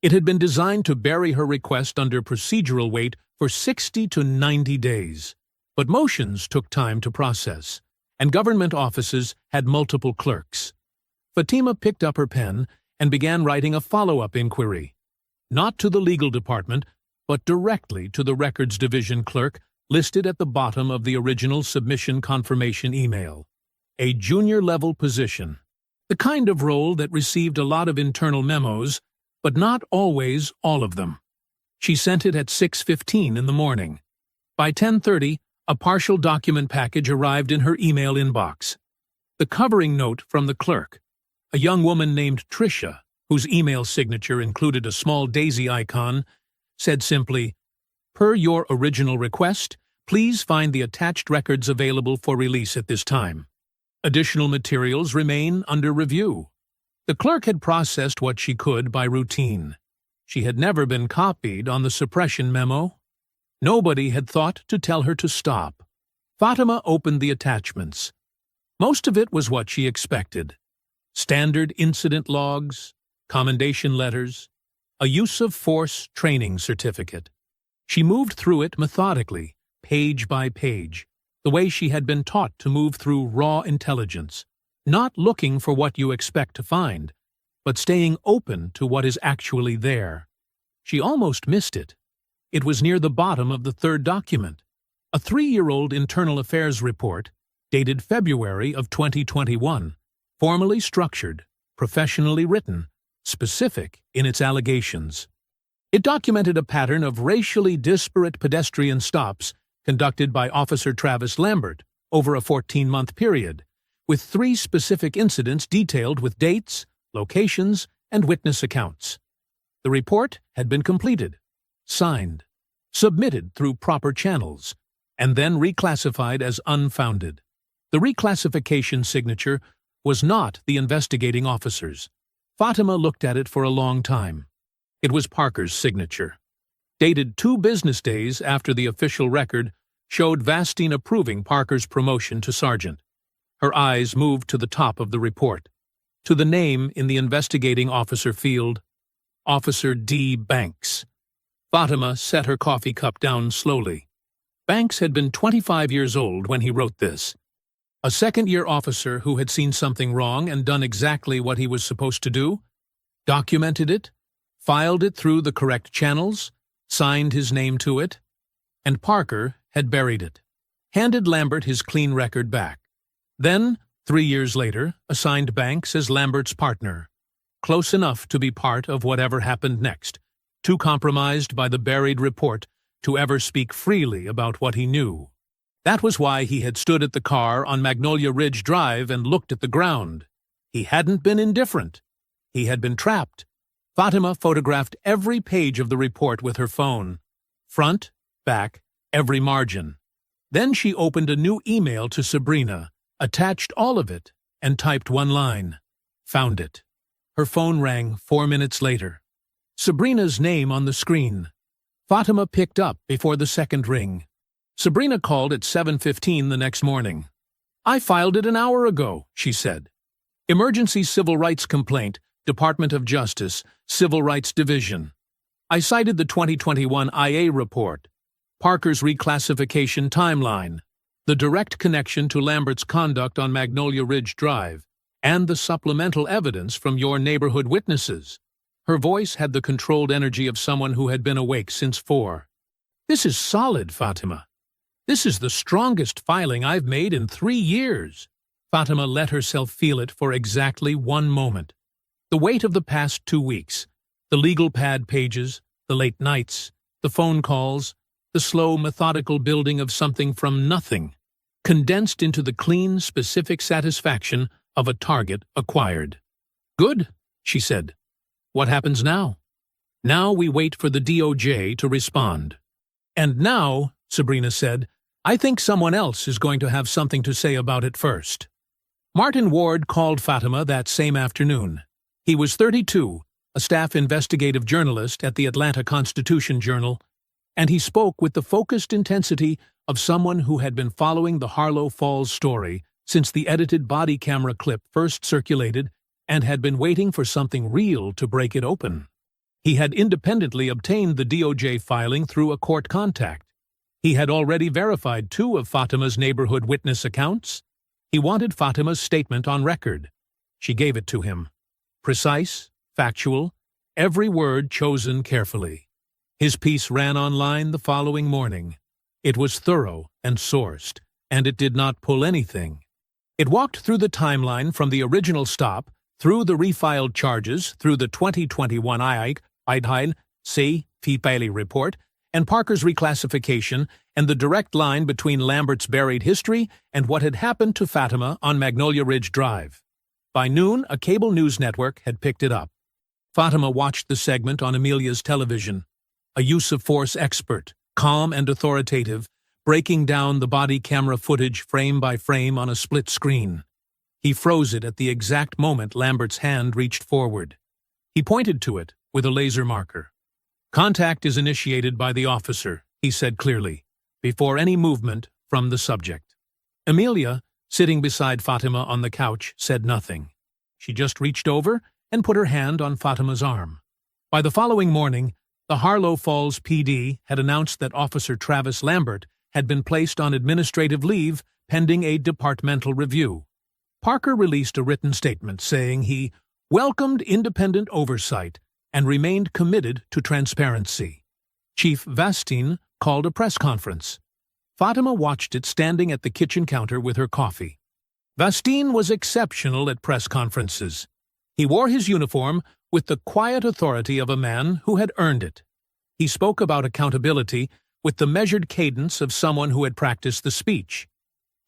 It had been designed to bury her request under procedural weight for 60 to 90 days. But motions took time to process, and government offices had multiple clerks. Fatima picked up her pen and began writing a follow-up inquiry, not to the legal department, but directly to the records division clerk listed at the bottom of the original submission confirmation email. A junior-level position, the kind of role that received a lot of internal memos, but not always all of them. She sent it at 6:15 in the morning. By 10:30, a partial document package arrived in her email inbox. The covering note from the clerk, a young woman named Tricia, whose email signature included a small daisy icon, said simply, "Per your original request, please find the attached records available for release at this time. Additional materials remain under review." The clerk had processed what she could by routine. She had never been copied on the suppression memo. Nobody had thought to tell her to stop. Fatima opened the attachments. Most of it was what she expected. Standard incident logs, commendation letters, a use of force training certificate. She moved through it methodically, page by page, the way she had been taught to move through raw intelligence, not looking for what you expect to find, but staying open to what is actually there. She almost missed it. It was near the bottom of the third document, a 3-year-old internal affairs report dated February of 2021, formally structured, professionally written, specific in its allegations. It documented a pattern of racially disparate pedestrian stops conducted by Officer Travis Lambert over a 14-month period, with 3 specific incidents detailed with dates, locations, and witness accounts. The report had been completed, signed, submitted through proper channels, and then reclassified as unfounded. The reclassification signature was not the investigating officer's. Fatima looked at it for a long time. It was Parker's signature. Dated 2 business days after the official record showed Vastine approving Parker's promotion to sergeant. Her eyes moved to the top of the report, to the name in the investigating officer field, Officer D. Banks. Fatima set her coffee cup down slowly. Banks had been 25 years old when he wrote this. A second-year officer who had seen something wrong and done exactly what he was supposed to do, documented it, filed it through the correct channels, signed his name to it, and Parker had buried it, handed Lambert his clean record back. Then, 3 years later, assigned Banks as Lambert's partner, close enough to be part of whatever happened next, too compromised by the buried report to ever speak freely about what he knew. That was why he had stood at the car on Magnolia Ridge Drive and looked at the ground. He hadn't been indifferent. He had been trapped. Fatima photographed every page of the report with her phone. Front, back, every margin. Then she opened a new email to Sabrina, attached all of it, and typed one line. Found it. Her phone rang 4 minutes later. Sabrina's name on the screen. Fatima picked up before the second ring. Sabrina called at 7:15 the next morning. I filed it an hour ago, she said. Emergency Civil Rights Complaint, Department of Justice, Civil Rights Division. I cited the 2021 IA report, Parker's reclassification timeline, the direct connection to Lambert's conduct on Magnolia Ridge Drive, and the supplemental evidence from your neighborhood witnesses. Her voice had the controlled energy of someone who had been awake since 4. This is solid, Fatima. This is the strongest filing I've made in 3 years. Fatima let herself feel it for exactly 1 moment. The weight of the past 2 weeks, the legal pad pages, the late nights, the phone calls, the slow, methodical building of something from nothing, condensed into the clean, specific satisfaction of a target acquired. Good, she said. What happens now? Now we wait for the DOJ to respond. And now, Sabrina said, I think someone else is going to have something to say about it first. Martin Ward called Fatima that same afternoon. He was 32, a staff investigative journalist at the Atlanta Constitution-Journal, and he spoke with the focused intensity of someone who had been following the Harlow Falls story since the edited body camera clip first circulated and had been waiting for something real to break it open. He had independently obtained the DOJ filing through a court contact. He had already verified 2 of Fatima's neighborhood witness accounts. He wanted Fatima's statement on record. She gave it to him. Precise, factual, every word chosen carefully. His piece ran online the following morning. It was thorough and sourced, and it did not pull anything. It walked through the timeline from the original stop, through the refiled charges, through the 2021 IIC report, and Parker's reclassification, and the direct line between Lambert's buried history and what had happened to Fatima on Magnolia Ridge Drive. By noon, a cable news network had picked it up. Fatima watched the segment on Amelia's television. A use-of-force expert, calm and authoritative, breaking down the body camera footage frame by frame on a split screen. He froze it at the exact moment Lambert's hand reached forward. He pointed to it with a laser marker. Contact is initiated by the officer, he said clearly, before any movement from the subject. Amelia, sitting beside Fatima on the couch, said nothing. She just reached over and put her hand on Fatima's arm. By the following morning, the Harlow Falls PD had announced that Officer Travis Lambert had been placed on administrative leave pending a departmental review. Parker released a written statement saying he welcomed independent oversight and remained committed to transparency. Chief Vastine called a press conference. Fatima watched it standing at the kitchen counter with her coffee. Vastine was exceptional at press conferences. He wore his uniform with the quiet authority of a man who had earned it. He spoke about accountability with the measured cadence of someone who had practiced the speech.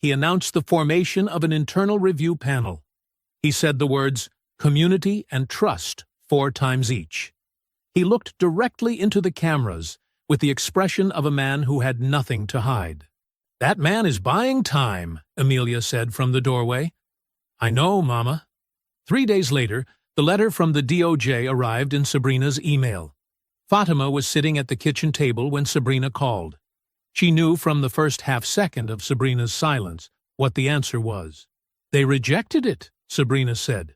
He announced the formation of an internal review panel. He said the words, community and trust, 4 times each. He looked directly into the cameras with the expression of a man who had nothing to hide. That man is buying time, Amelia said from the doorway. I know, Mama. 3 days later, the letter from the DOJ arrived in Sabrina's email. Fatima was sitting at the kitchen table when Sabrina called. She knew from the first half-second of Sabrina's silence what the answer was. They rejected it, Sabrina said.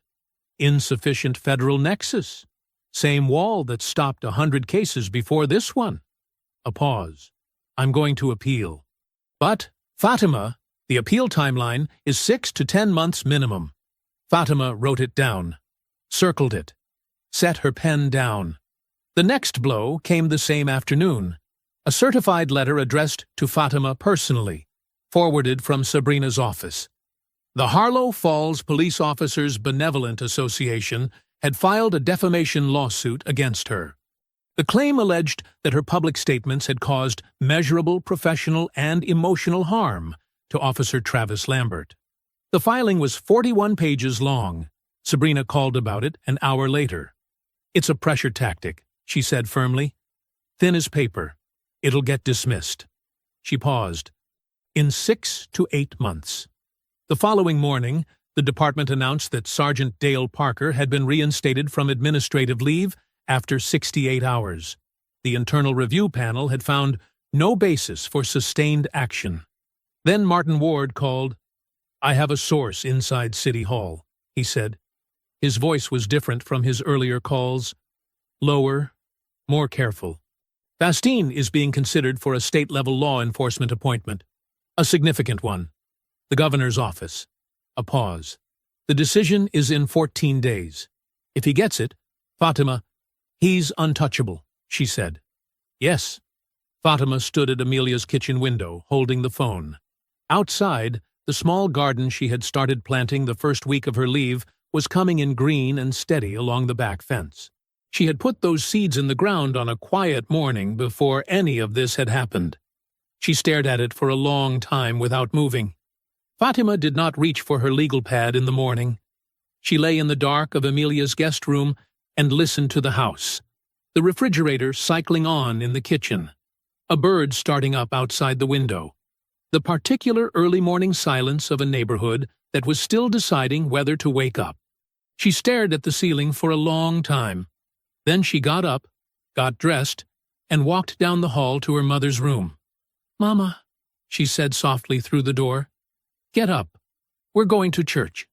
Insufficient federal nexus. Same wall that stopped 100 cases before this one. A pause. I'm going to appeal. But, Fatima, the appeal timeline is 6 to 10 months minimum. Fatima wrote it down, circled it, set her pen down. The next blow came the same afternoon. A certified letter addressed to Fatima personally, forwarded from Sabrina's office. The Harlow Falls Police Officers Benevolent Association had filed a defamation lawsuit against her. The claim alleged that her public statements had caused measurable professional and emotional harm to Officer Travis Lambert. The filing was 41 pages long. Sabrina called about it an hour later. It's a pressure tactic, she said firmly. Thin as paper. It'll get dismissed. She paused. In 6 to 8 months. The following morning, the department announced that Sergeant Dale Parker had been reinstated from administrative leave after 68 hours. The internal review panel had found no basis for sustained action. Then Martin Ward called. I have a source inside City Hall, he said. His voice was different from his earlier calls. Lower, more careful. Bastine is being considered for a state-level law enforcement appointment. A significant one. The governor's office. A pause. The decision is in 14 days. If he gets it, Fatima, he's untouchable, she said. Yes. Fatima stood at Amelia's kitchen window, holding the phone. Outside, the small garden she had started planting the first week of her leave was coming in green and steady along the back fence. She had put those seeds in the ground on a quiet morning before any of this had happened. She stared at it for a long time without moving. Fatima did not reach for her legal pad in the morning. She lay in the dark of Amelia's guest room and listened to the house. The refrigerator cycling on in the kitchen. A bird starting up outside the window. The particular early morning silence of a neighborhood that was still deciding whether to wake up. She stared at the ceiling for a long time. Then she got up, got dressed, and walked down the hall to her mother's room. Mama, she said softly through the door. Get up. We're going to church.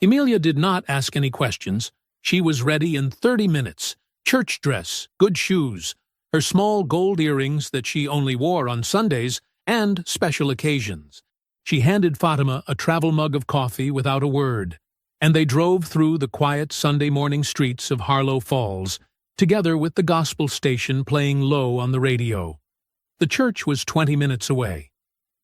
Amelia did not ask any questions. She was ready in 30 minutes. Church dress, good shoes, her small gold earrings that she only wore on Sundays and special occasions. She handed Fatima a travel mug of coffee without a word, and they drove through the quiet Sunday morning streets of Harlow Falls, together with the gospel station playing low on the radio. The church was 20 minutes away.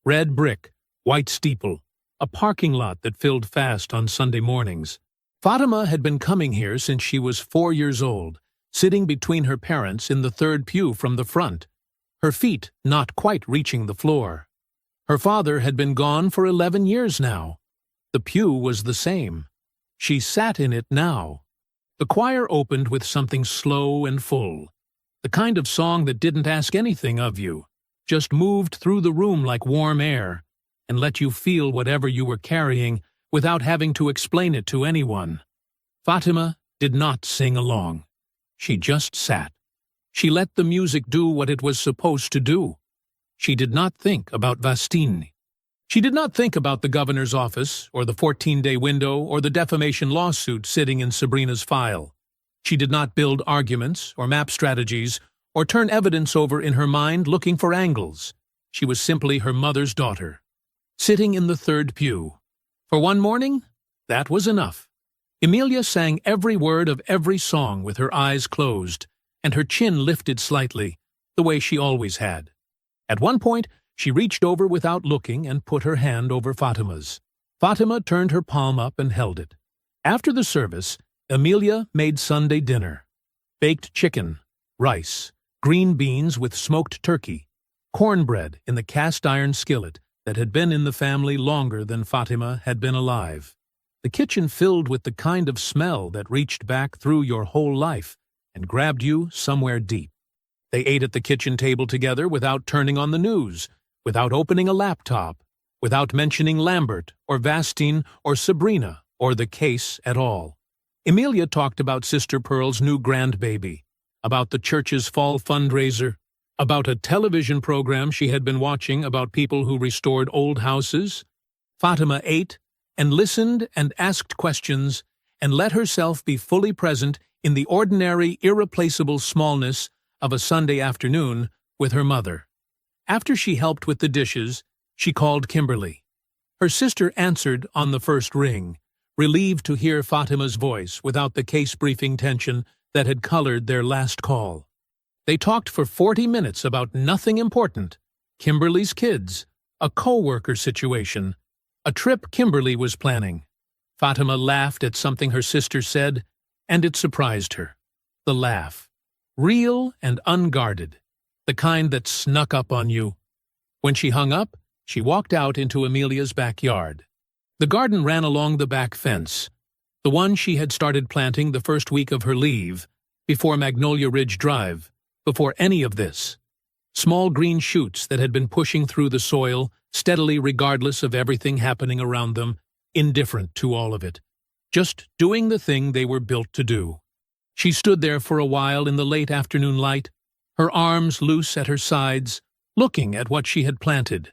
Red brick, white steeple, a parking lot that filled fast on Sunday mornings. Fatima had been coming here since she was 4 years old, sitting between her parents in the third pew from the front, her feet not quite reaching the floor. Her father had been gone for 11 years now. The pew was the same. She sat in it now. The choir opened with something slow and full, the kind of song that didn't ask anything of you, just moved through the room like warm air, and let you feel whatever you were carrying without having to explain it to anyone. Fatima did not sing along. She just sat. She let the music do what it was supposed to do. She did not think about Bastine. She did not think about the governor's office, or the 14-day window, or the defamation lawsuit sitting in Sabrina's file. She did not build arguments, or map strategies, or turn evidence over in her mind looking for angles. She was simply her mother's daughter, sitting in the third pew. For one morning, that was enough. Amelia sang every word of every song with her eyes closed, and her chin lifted slightly, the way she always had. At one point, she reached over without looking and put her hand over Fatima's. Fatima turned her palm up and held it. After the service, Amelia made Sunday dinner. Baked chicken, rice, green beans with smoked turkey, cornbread in the cast-iron skillet that had been in the family longer than Fatima had been alive. The kitchen filled with the kind of smell that reached back through your whole life and grabbed you somewhere deep. They ate at the kitchen table together without turning on the news, without opening a laptop, without mentioning Lambert or Bastine or Sabrina or the case at all. Amelia talked about Sister Pearl's new grandbaby, about the church's fall fundraiser, about a television program she had been watching about people who restored old houses. Fatima ate and listened and asked questions and let herself be fully present in the ordinary, irreplaceable smallness of a Sunday afternoon with her mother. After she helped with the dishes, she called Kimberly. Her sister answered on the first ring, relieved to hear Fatima's voice without the case briefing tension that had colored their last call. They talked for 40 minutes about nothing important: Kimberly's kids, a co-worker situation, a trip Kimberly was planning. Fatima laughed at something her sister said, and it surprised her. The laugh. Real and unguarded. The kind that snuck up on you. When she hung up, she walked out into Amelia's backyard. The garden ran along the back fence, the one she had started planting the first week of her leave, before Magnolia Ridge Drive, before any of this. Small green shoots that had been pushing through the soil, steadily regardless of everything happening around them, indifferent to all of it, just doing the thing they were built to do. She stood there for a while in the late afternoon light, her arms loose at her sides, looking at what she had planted.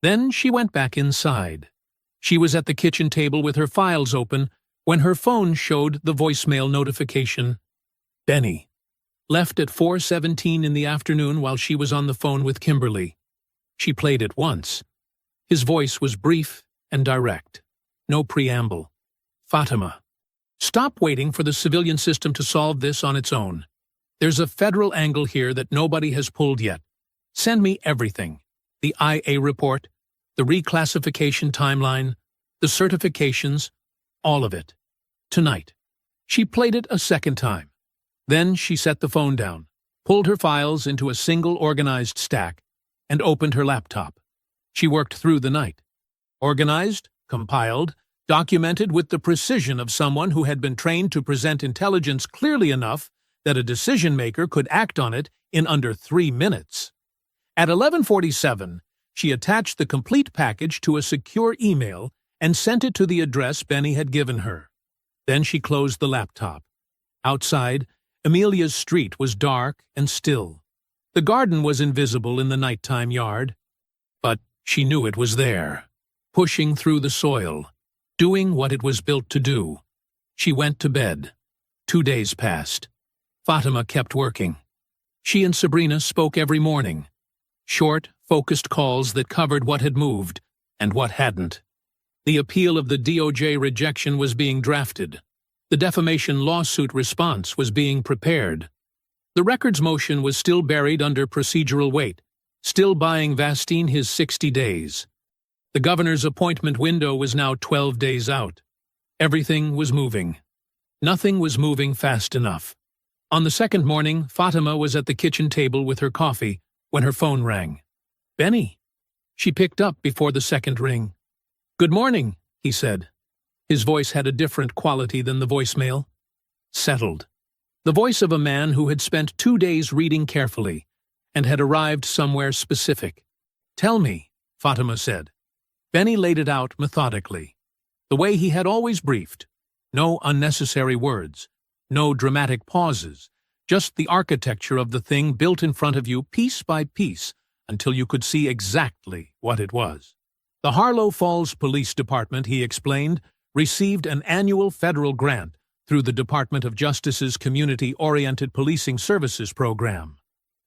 Then she went back inside. She was at the kitchen table with her files open when her phone showed the voicemail notification. Benny. Left at 4:17 in the afternoon while she was on the phone with Kimberly. She played it once. His voice was brief and direct. No preamble. Fatima. Stop waiting for the civilian system to solve this on its own. There's a federal angle here that nobody has pulled yet. Send me everything. The IA report, the reclassification timeline, the certifications, all of it. Tonight. She played it a second time. Then she set the phone down, pulled her files into a single organized stack, and opened her laptop. She worked through the night. Organized, compiled, documented with the precision of someone who had been trained to present intelligence clearly enough that a decision-maker could act on it in under 3 minutes. At 11:47, she attached the complete package to a secure email and sent it to the address Benny had given her. Then she closed the laptop. Outside, Amelia's street was dark and still. The garden was invisible in the nighttime yard. But she knew it was there, pushing through the soil, doing what it was built to do. She went to bed. 2 days passed. Fatima kept working. She and Sabrina spoke every morning. Short, focused calls that covered what had moved and what hadn't. The appeal of the DOJ rejection was being drafted. The defamation lawsuit response was being prepared. The records motion was still buried under procedural weight, still buying Vastine his 60 days. The governor's appointment window was now 12 days out. Everything was moving. Nothing was moving fast enough. On the second morning, Fatima was at the kitchen table with her coffee when her phone rang. Benny. She picked up before the second ring. Good morning, he said. His voice had a different quality than the voicemail. Settled. The voice of a man who had spent 2 days reading carefully and had arrived somewhere specific. Tell me, Fatima said. Benny laid it out methodically, the way he had always briefed. No unnecessary words, no dramatic pauses, just the architecture of the thing built in front of you piece by piece until you could see exactly what it was. The Harlow Falls Police Department, he explained, received an annual federal grant through the Department of Justice's Community-Oriented Policing Services Program,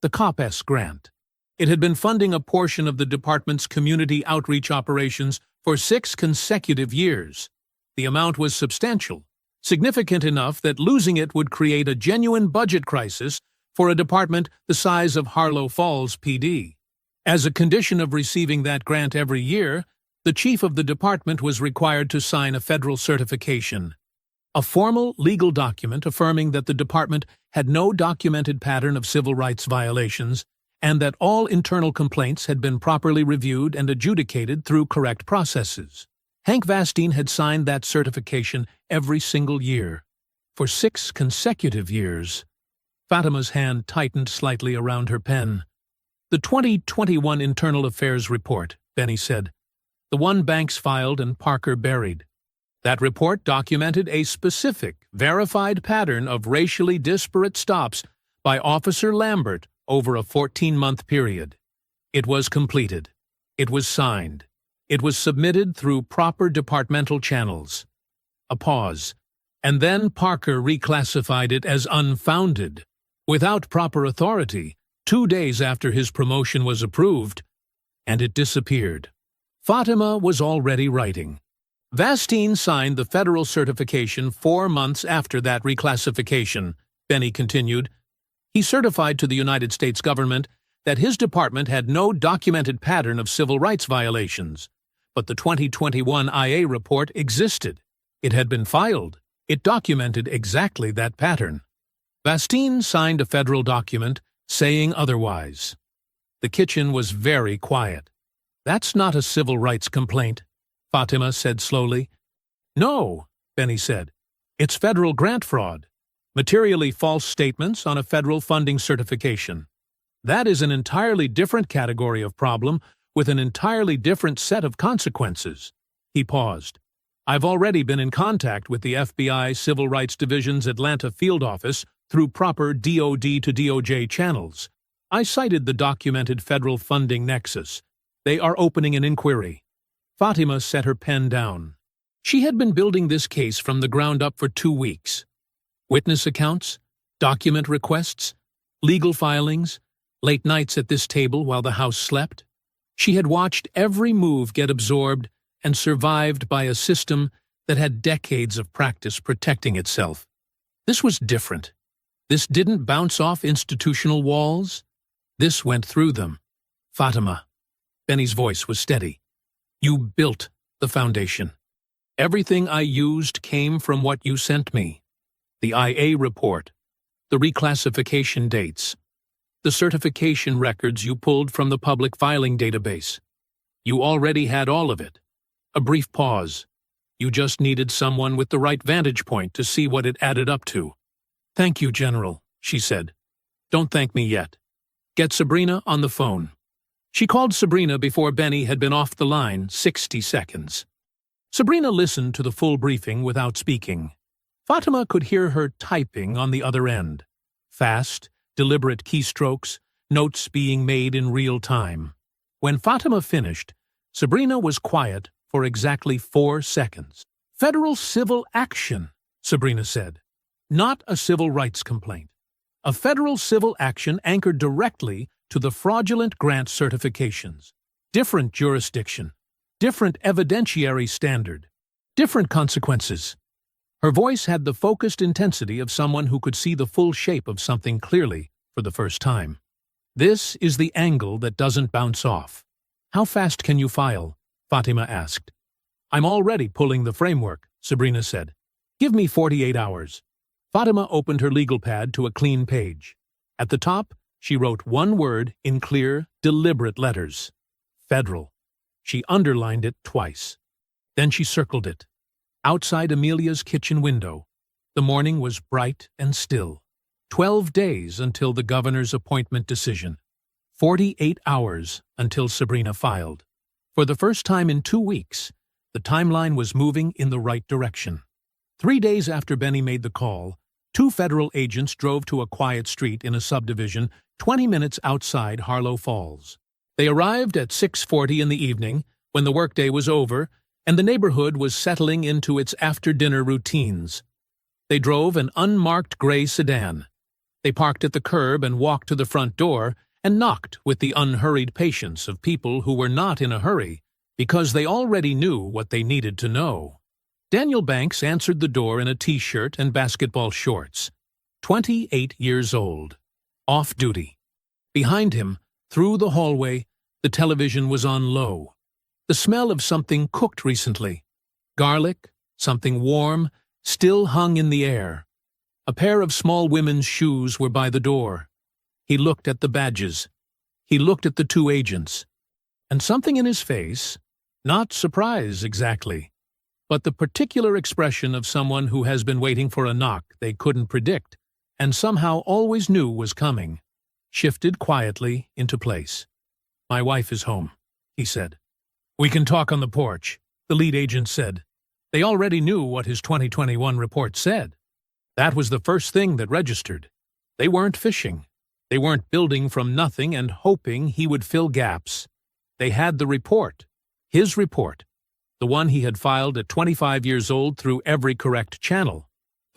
the COPS grant. It had been funding a portion of the department's community outreach operations for 6 consecutive years. The amount was substantial, significant enough that losing it would create a genuine budget crisis for a department the size of Harlow Falls PD. As a condition of receiving that grant every year, the chief of the department was required to sign a federal certification, a formal legal document affirming that the department had no documented pattern of civil rights violations and that all internal complaints had been properly reviewed and adjudicated through correct processes. Hank Vastine had signed that certification every single year, for 6 consecutive years. Fatima's hand tightened slightly around her pen. The 2021 Internal Affairs Report, Benny said. The one Banks filed and Parker buried. That report documented a specific, verified pattern of racially disparate stops by Officer Lambert over a 14-month period. It was completed. It was signed. It was submitted through proper departmental channels. A pause. And then Parker reclassified it as unfounded, without proper authority, 2 days after his promotion was approved, and it disappeared. Fatima was already writing. Vastine signed the federal certification 4 months after that reclassification, Benny continued. He certified to the United States government that his department had no documented pattern of civil rights violations, but the 2021 IA report existed. It had been filed. It documented exactly that pattern. Vastine signed a federal document saying otherwise. The kitchen was very quiet. "That's not a civil rights complaint," Fatima said slowly. "No," Benny said. "It's federal grant fraud. Materially false statements on a federal funding certification. That is an entirely different category of problem with an entirely different set of consequences." He paused. "I've already been in contact with the FBI Civil Rights Division's Atlanta field office through proper DOD to DOJ channels. I cited the documented federal funding nexus. They are opening an inquiry." Fatima set her pen down. She had been building this case from the ground up for 2 weeks. Witness accounts, document requests, legal filings, late nights at this table while the house slept. She had watched every move get absorbed and survived by a system that had decades of practice protecting itself. This was different. This didn't bounce off institutional walls. This went through them. "Fatima," Benny's voice was steady, "you built the foundation. Everything I used came from what you sent me. The IA report, the reclassification dates, the certification records you pulled from the public filing database. You already had all of it. A brief pause. You just needed someone with the right vantage point to see what it added up to." "Thank you, General," she said. "Don't thank me yet. Get Sabrina on the phone." She called Sabrina before Benny had been off the line 60 seconds. Sabrina listened to the full briefing without speaking. Fatima could hear her typing on the other end. Fast, deliberate keystrokes, notes being made in real time. When Fatima finished, Sabrina was quiet for exactly 4 seconds. "Federal civil action," Sabrina said. "Not a civil rights complaint. A federal civil action anchored directly to the fraudulent grant certifications. Different jurisdiction, different evidentiary standard, different consequences." Her voice had the focused intensity of someone who could see the full shape of something clearly for the first time. "This is the angle that doesn't bounce off." "How fast can you file?" Fatima asked. "I'm already pulling the framework," Sabrina said. "Give me 48 hours." Fatima opened her legal pad to a clean page. At the top, she wrote one word in clear, deliberate letters. "Federal." She underlined it twice. Then she circled it. Outside Amelia's kitchen window, the morning was bright and still. 12 days until the governor's appointment decision. 48 hours until Sabrina filed. For the first time in 2 weeks, the timeline was moving in the right direction. 3 days after Benny made the call, 2 federal agents drove to a quiet street in a subdivision 20 minutes outside Harlow Falls. They arrived at 6:40 in the evening, when the workday was over, and the neighborhood was settling into its after-dinner routines. They drove an unmarked gray sedan. They parked at the curb and walked to the front door and knocked with the unhurried patience of people who were not in a hurry because they already knew what they needed to know. Daniel Banks answered the door in a t-shirt and basketball shorts. 28 years old. Off duty. Behind him, through the hallway, the television was on low. The smell of something cooked recently, garlic, something warm, still hung in the air. A pair of small women's shoes were by the door. He looked at the badges. He looked at the 2 agents. And something in his face, not surprise exactly, but the particular expression of someone who has been waiting for a knock they couldn't predict and somehow always knew was coming, shifted quietly into place. "My wife is home," he said. "We can talk on the porch," the lead agent said. They already knew what his 2021 report said. That was the first thing that registered. They weren't fishing. They weren't building from nothing and hoping he would fill gaps. They had the report. His report. The one he had filed at 25 years old through every correct channel.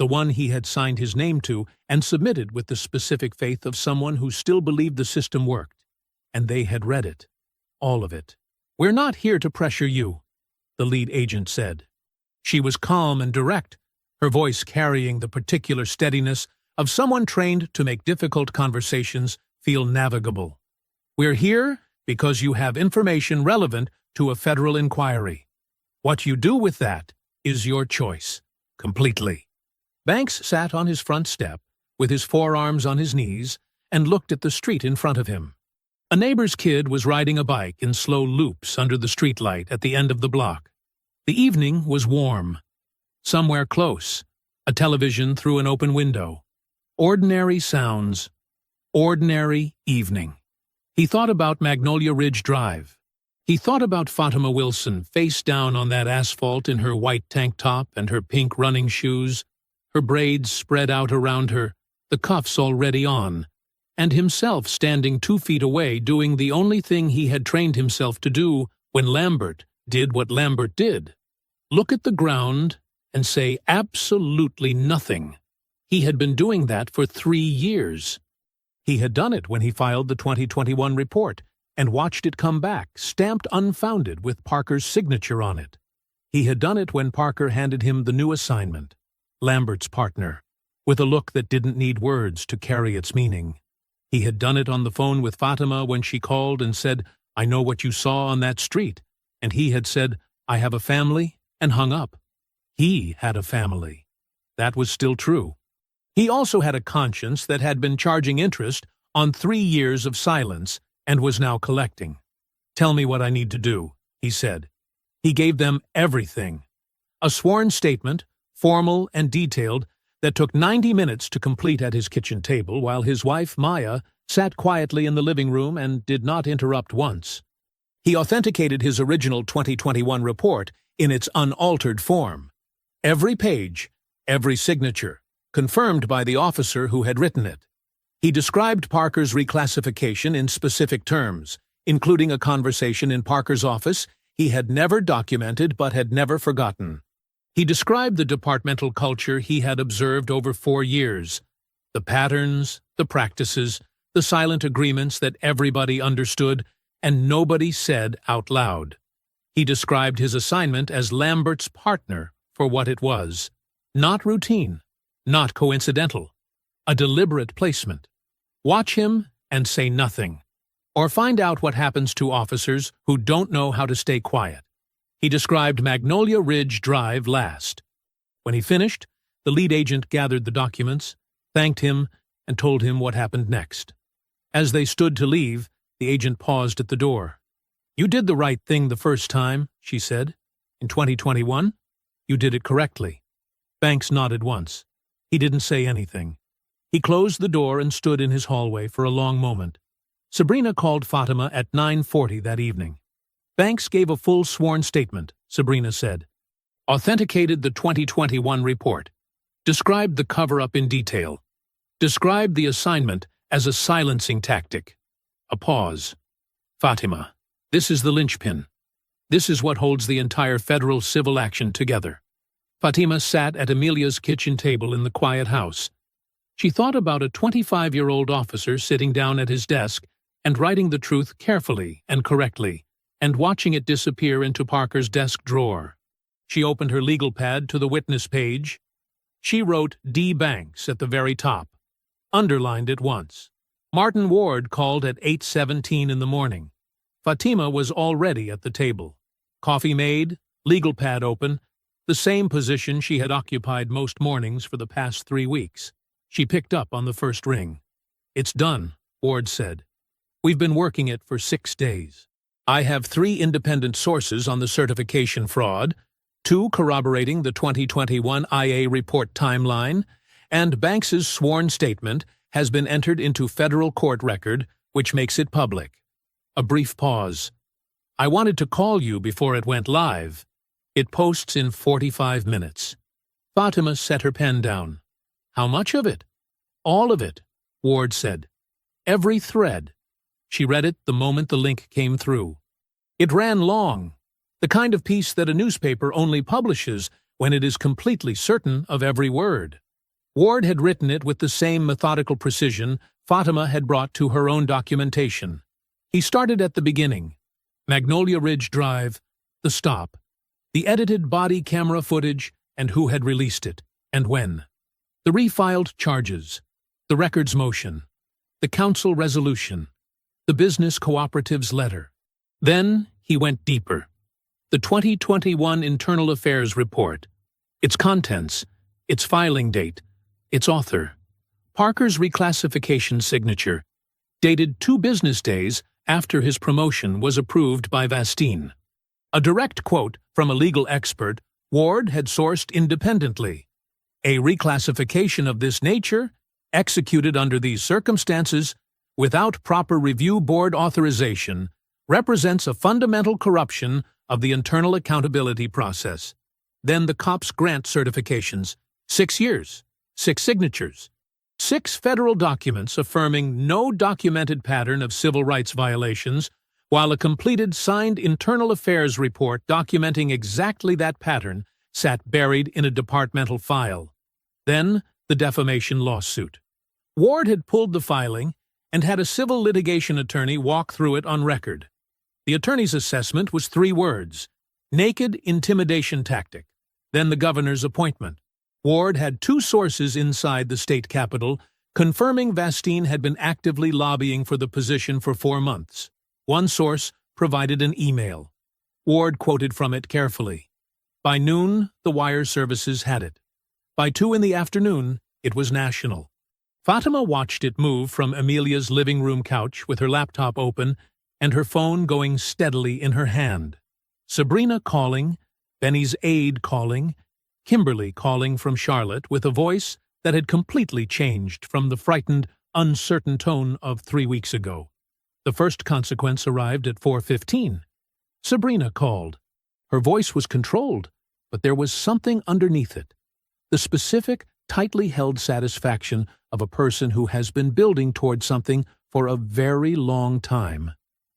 the one he had signed his name to and submitted with the specific faith of someone who still believed the system worked. And they had read it. All of it. "We're not here to pressure you," the lead agent said. She was calm and direct, her voice carrying the particular steadiness of someone trained to make difficult conversations feel navigable. "We're here because you have information relevant to a federal inquiry. What you do with that is your choice, completely." Banks sat on his front step, with his forearms on his knees, and looked at the street in front of him. A neighbor's kid was riding a bike in slow loops under the streetlight at the end of the block. The evening was warm. Somewhere close, a television through an open window. Ordinary sounds. Ordinary evening. He thought about Magnolia Ridge Drive. He thought about Fatima Wilson, face down on that asphalt in her white tank top and her pink running shoes, her braids spread out around her, the cuffs already on, and himself standing 2 feet away doing the only thing he had trained himself to do when Lambert did what Lambert did. Look at the ground and say absolutely nothing. He had been doing that for 3 years. He had done it when he filed the 2021 report and watched it come back, stamped unfounded with Parker's signature on it. He had done it when Parker handed him the new assignment, Lambert's partner, with a look that didn't need words to carry its meaning. He had done it on the phone with Fatima when she called and said, "I know what you saw on that street," and he had said, "I have a family," and hung up. He had a family. That was still true. He also had a conscience that had been charging interest on 3 years of silence and was now collecting. "Tell me what I need to do," he said. He gave them everything. A sworn statement, formal and detailed, that took 90 minutes to complete at his kitchen table while his wife, Maya, sat quietly in the living room and did not interrupt once. He authenticated his original 2021 report in its unaltered form. Every page, every signature, confirmed by the officer who had written it. He described Parker's reclassification in specific terms, including a conversation in Parker's office he had never documented but had never forgotten. He described the departmental culture he had observed over 4 years, the patterns, the practices, the silent agreements that everybody understood and nobody said out loud. He described his assignment as Lambert's partner for what it was. Not routine, not coincidental, a deliberate placement. Watch him and say nothing, or find out what happens to officers who don't know how to stay quiet. He described Magnolia Ridge Drive last. When he finished, the lead agent gathered the documents, thanked him, and told him what happened next. As they stood to leave, the agent paused at the door. "You did the right thing the first time," she said. "In 2021, you did it correctly." Banks nodded once. He didn't say anything. He closed the door and stood in his hallway for a long moment. Sabrina called Fatima at 9:40 that evening. Banks gave a full sworn statement, Sabrina said. Authenticated the 2021 report. Described the cover-up in detail. Described the assignment as a silencing tactic. A pause. "Fatima, this is the linchpin. This is what holds the entire federal civil action together." Fatima sat at Amelia's kitchen table in the quiet house. She thought about a 25-year-old officer sitting down at his desk and writing the truth carefully and correctly, and watching it disappear into Parker's desk drawer. She opened her legal pad to the witness page. She wrote D. Banks at the very top, underlined it once. Martin Ward called at 8:17 in the morning. Fatima was already at the table. Coffee made, legal pad open, the same position she had occupied most mornings for the past 3 weeks. She picked up on the first ring. "It's done," Ward said. "We've been working it for 6 days. I have 3 independent sources on the certification fraud, 2 corroborating the 2021 IA report timeline, and Banks's sworn statement has been entered into federal court record, which makes it public." A brief pause. "I wanted to call you before it went live. It posts in 45 minutes. Fatima set her pen down. "How much of it?" "All of it," Ward said. "Every thread." She read it the moment the link came through. It ran long, the kind of piece that a newspaper only publishes when it is completely certain of every word. Ward had written it with the same methodical precision Fatima had brought to her own documentation. He started at the beginning. Magnolia Ridge Drive, the stop, the edited body camera footage, and who had released it, and when. The refiled charges, the records motion, the council resolution, the business cooperative's letter. Then he went deeper. The 2021 Internal Affairs Report, its contents, its filing date, its author, Parker's reclassification signature, dated 2 business days after his promotion was approved by Vastine. A direct quote from a legal expert Ward had sourced independently. A reclassification of this nature, executed under these circumstances, without proper review board authorization, represents a fundamental corruption of the internal accountability process. Then the COPS grant certifications, 6 years, 6 signatures, 6 federal documents affirming no documented pattern of civil rights violations, while a completed signed internal affairs report documenting exactly that pattern sat buried in a departmental file. Then the defamation lawsuit. Ward had pulled the filing and had a civil litigation attorney walk through it on record. The attorney's assessment was 3 words: naked intimidation tactic. Then the governor's appointment. Ward had 2 sources inside the state capitol confirming Vastine had been actively lobbying for the position for 4 months. One source provided an email. Ward quoted from it carefully. By noon, the wire services had it. By 2 in the afternoon, it was national. Fatima watched it move from Amelia's living room couch with her laptop open and her phone going steadily in her hand. Sabrina calling, Benny's aide calling, Kimberly calling from Charlotte with a voice that had completely changed from the frightened, uncertain tone of 3 weeks ago. The first consequence arrived at 4:15. Sabrina called. Her voice was controlled, but there was something underneath it. The specific, tightly held satisfaction of a person who has been building toward something for a very long time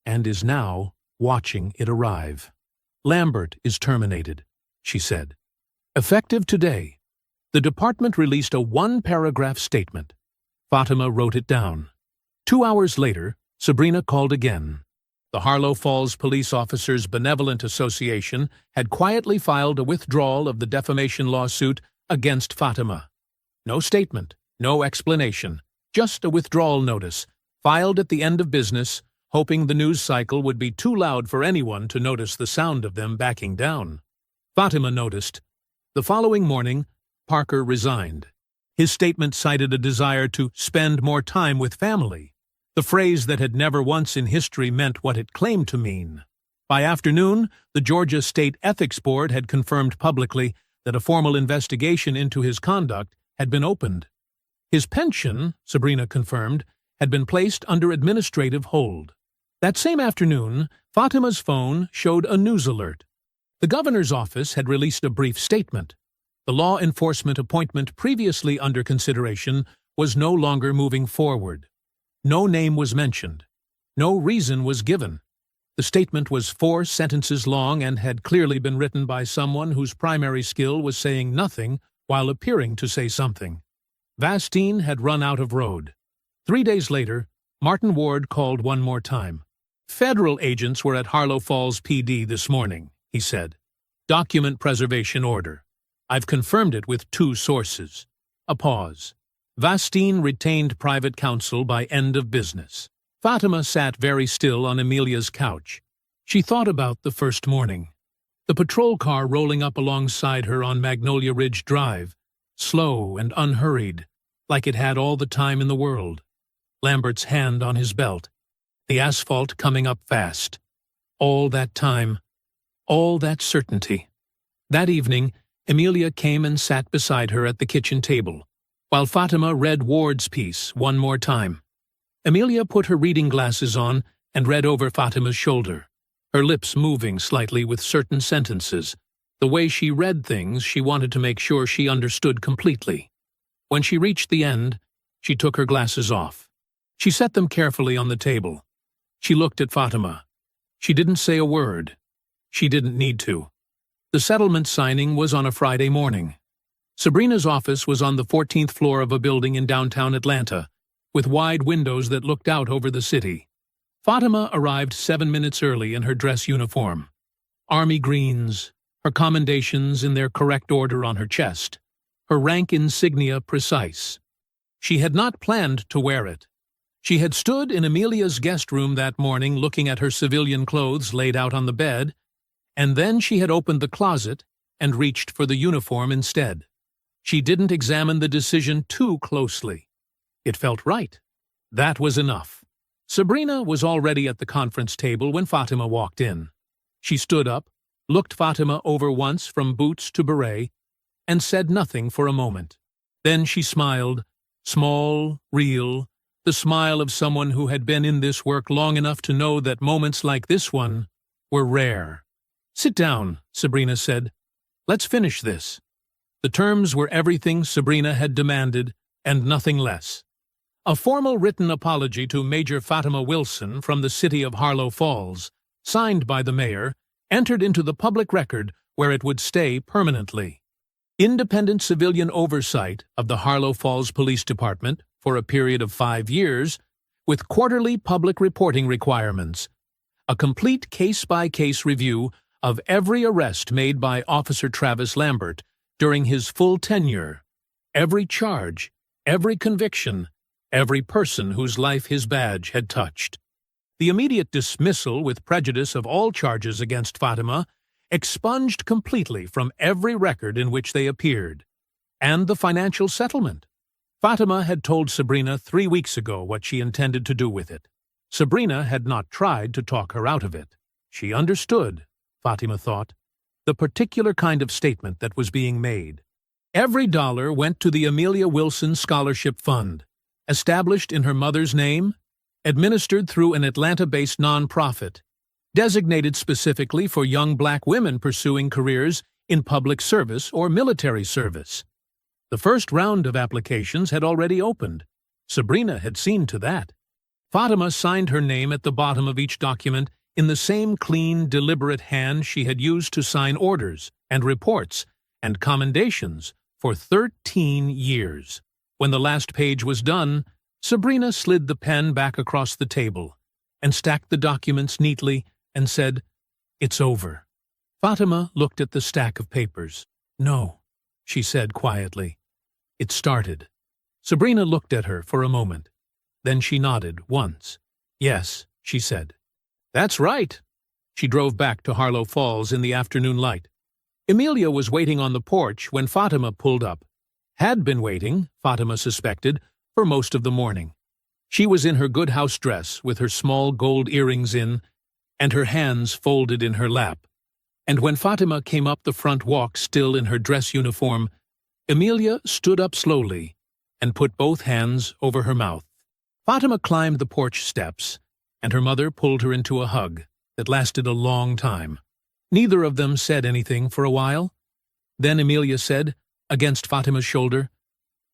and is now watching it arrive. Lambert is terminated, she said. Effective today. The department released a 1-paragraph statement. Fatima wrote it down. 2 hours later, Sabrina called again. The Harlow Falls Police Officers Benevolent Association had quietly filed a withdrawal of the defamation lawsuit against Fatima. No statement, no explanation, just a withdrawal notice, filed at the end of business, hoping the news cycle would be too loud for anyone to notice the sound of them backing down. Fatima noticed. The following morning, Parker resigned. His statement cited a desire to spend more time with family, the phrase that had never once in history meant what it claimed to mean. By afternoon, the Georgia State Ethics Board had confirmed publicly that a formal investigation into his conduct had been opened. His pension, Sabrina confirmed, had been placed under administrative hold. That same afternoon, Fatima's phone showed a news alert. The governor's office had released a brief statement. The law enforcement appointment previously under consideration was no longer moving forward. No name was mentioned. No reason was given. The statement was 4 sentences long and had clearly been written by someone whose primary skill was saying nothing while appearing to say something. Vastine had run out of road. 3 days later, Martin Ward called one more time. Federal agents were at Harlow Falls PD this morning, he said. Document preservation order. I've confirmed it with 2 sources. A pause. Vastine retained private counsel by end of business. Fatima sat very still on Amelia's couch. She thought about the first morning. The patrol car rolling up alongside her on Magnolia Ridge Drive, slow and unhurried, like it had all the time in the world. Lambert's hand on his belt. The asphalt coming up fast. All that time. All that certainty. That evening, Amelia came and sat beside her at the kitchen table, while Fatima read Ward's piece one more time. Amelia put her reading glasses on and read over Fatima's shoulder, her lips moving slightly with certain sentences. The way she read things, she wanted to make sure she understood completely. When she reached the end, she took her glasses off. She set them carefully on the table. She looked at Fatima. She didn't say a word. She didn't need to. The settlement signing was on a Friday morning. Sabrina's office was on the 14th floor of a building in downtown Atlanta, with wide windows that looked out over the city. Fatima arrived 7 minutes early in her dress uniform. Army greens, her commendations in their correct order on her chest, her rank insignia precise. She had not planned to wear it. She had stood in Amelia's guest room that morning looking at her civilian clothes laid out on the bed, and then she had opened the closet and reached for the uniform instead. She didn't examine the decision too closely. It felt right. That was enough. Sabrina was already at the conference table when Fatima walked in. She stood up, looked Fatima over once from boots to beret, and said nothing for a moment. Then she smiled, small, real, the smile of someone who had been in this work long enough to know that moments like this one were rare. "Sit down," Sabrina said. "Let's finish this." The terms were everything Sabrina had demanded, and nothing less. A formal written apology to Major Fatima Wilson from the city of Harlow Falls, signed by the mayor, entered into the public record where it would stay permanently. Independent civilian oversight of the Harlow Falls Police Department for a period of 5 years, with quarterly public reporting requirements. A complete case-by-case review of every arrest made by Officer Travis Lambert during his full tenure, every charge, every conviction, every person whose life his badge had touched. The immediate dismissal with prejudice of all charges against Fatima, expunged completely from every record in which they appeared. And the financial settlement. Fatima had told Sabrina 3 weeks ago what she intended to do with it. Sabrina had not tried to talk her out of it. She understood, Fatima thought, the particular kind of statement that was being made. Every dollar went to the Amelia Wilson Scholarship Fund, established in her mother's name, administered through an Atlanta-based nonprofit, designated specifically for young black women pursuing careers in public service or military service. The first round of applications had already opened. Sabrina had seen to that. Fatima signed her name at the bottom of each document in the same clean, deliberate hand she had used to sign orders and reports and commendations for 13 years. When the last page was done, Sabrina slid the pen back across the table and stacked the documents neatly and said, "It's over." Fatima looked at the stack of papers. "No," she said quietly. "It started." Sabrina looked at her for a moment. Then she nodded once. "Yes," she said. "That's right." She drove back to Harlow Falls in the afternoon light. Amelia was waiting on the porch when Fatima pulled up. Had been waiting, Fatima suspected, for most of the morning. She was in her good house dress with her small gold earrings in and her hands folded in her lap. And when Fatima came up the front walk still in her dress uniform, Amelia stood up slowly and put both hands over her mouth. Fatima climbed the porch steps, and her mother pulled her into a hug that lasted a long time. Neither of them said anything for a while. Then Amelia said, against Fatima's shoulder,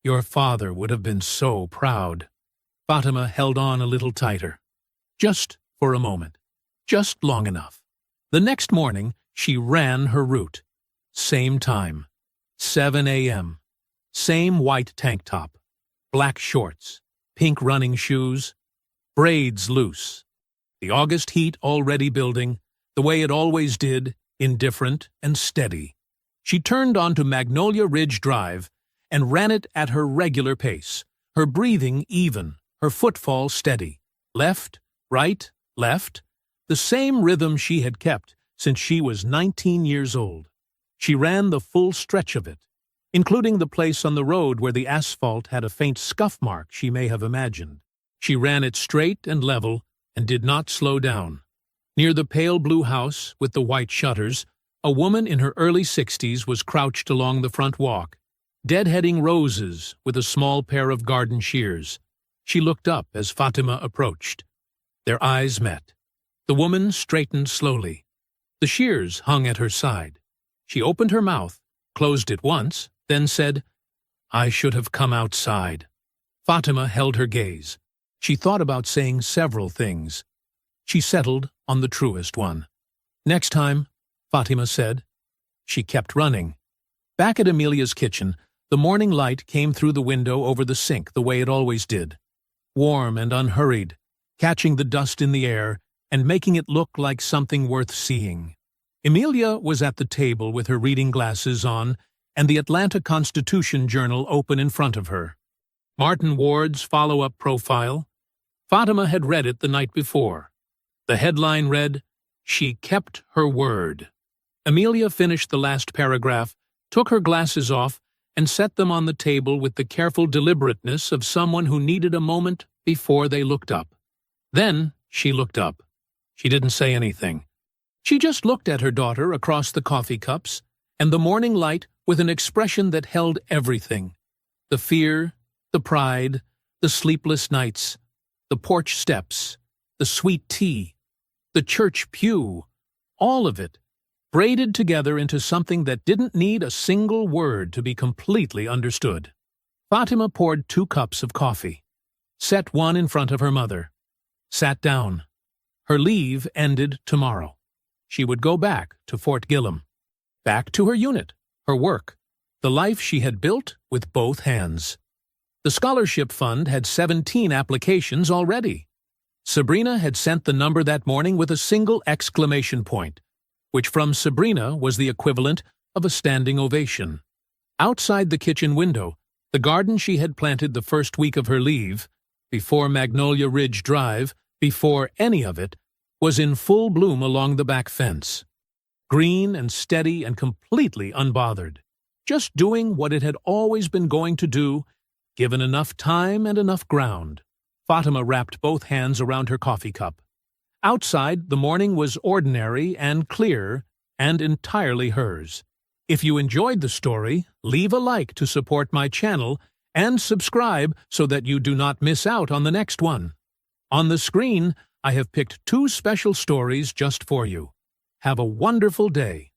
"Your father would have been so proud." Fatima held on a little tighter. Just for a moment. Just long enough. The next morning, she ran her route. Same time. 7 a.m. Same white tank top. Black shorts. Pink running shoes. Braids loose. The August heat already building, the way it always did, indifferent and steady. She turned onto Magnolia Ridge Drive and ran it at her regular pace, her breathing even, her footfall steady. Left, right, left, the same rhythm she had kept since she was 19 years old. She ran the full stretch of it, including the place on the road where the asphalt had a faint scuff mark she may have imagined. She ran it straight and level and did not slow down. Near the pale blue house with the white shutters, a woman in her early 60s was crouched along the front walk, deadheading roses with a small pair of garden shears. She looked up as Fatima approached. Their eyes met. The woman straightened slowly. The shears hung at her side. She opened her mouth, closed it once, then said, "I should have come outside." Fatima held her gaze. She thought about saying several things. She settled on the truest one. "Next time," Fatima said. She kept running. Back at Amelia's kitchen, The morning light came through the window over the sink the way it always did, warm and unhurried, catching the dust in the air and making it look like something worth seeing. Amelia was at the table with her reading glasses on and the Atlanta Constitution Journal open in front of her. Martin Ward's follow-up profile. Fatima had read it the night before. The headline read, "She kept her word." Amelia finished the last paragraph, took her glasses off, and set them on the table with the careful deliberateness of someone who needed a moment before they looked up. Then she looked up. She didn't say anything. She just looked at her daughter across the coffee cups and the morning light with an expression that held everything: the fear, the pride, the sleepless nights, the porch steps, the sweet tea, the church pew, all of it, braided together into something that didn't need a single word to be completely understood. Fatima poured 2 cups of coffee, set one in front of her mother, sat down. Her leave ended tomorrow. She would go back to Fort Gillem, back to her unit, her work, the life she had built with both hands. The scholarship fund had 17 applications already. Sabrina had sent the number that morning with a single exclamation point, which from Sabrina was the equivalent of a standing ovation. Outside the kitchen window, the garden she had planted the first week of her leave, before Magnolia Ridge Drive, before any of it, was in full bloom along the back fence. Green and steady and completely unbothered, just doing what it had always been going to do, given enough time and enough ground. Fatima wrapped both hands around her coffee cup. Outside, the morning was ordinary and clear and entirely hers. If you enjoyed the story, leave a like to support my channel and subscribe so that you do not miss out on the next one. On the screen, I have picked 2 special stories just for you. Have a wonderful day.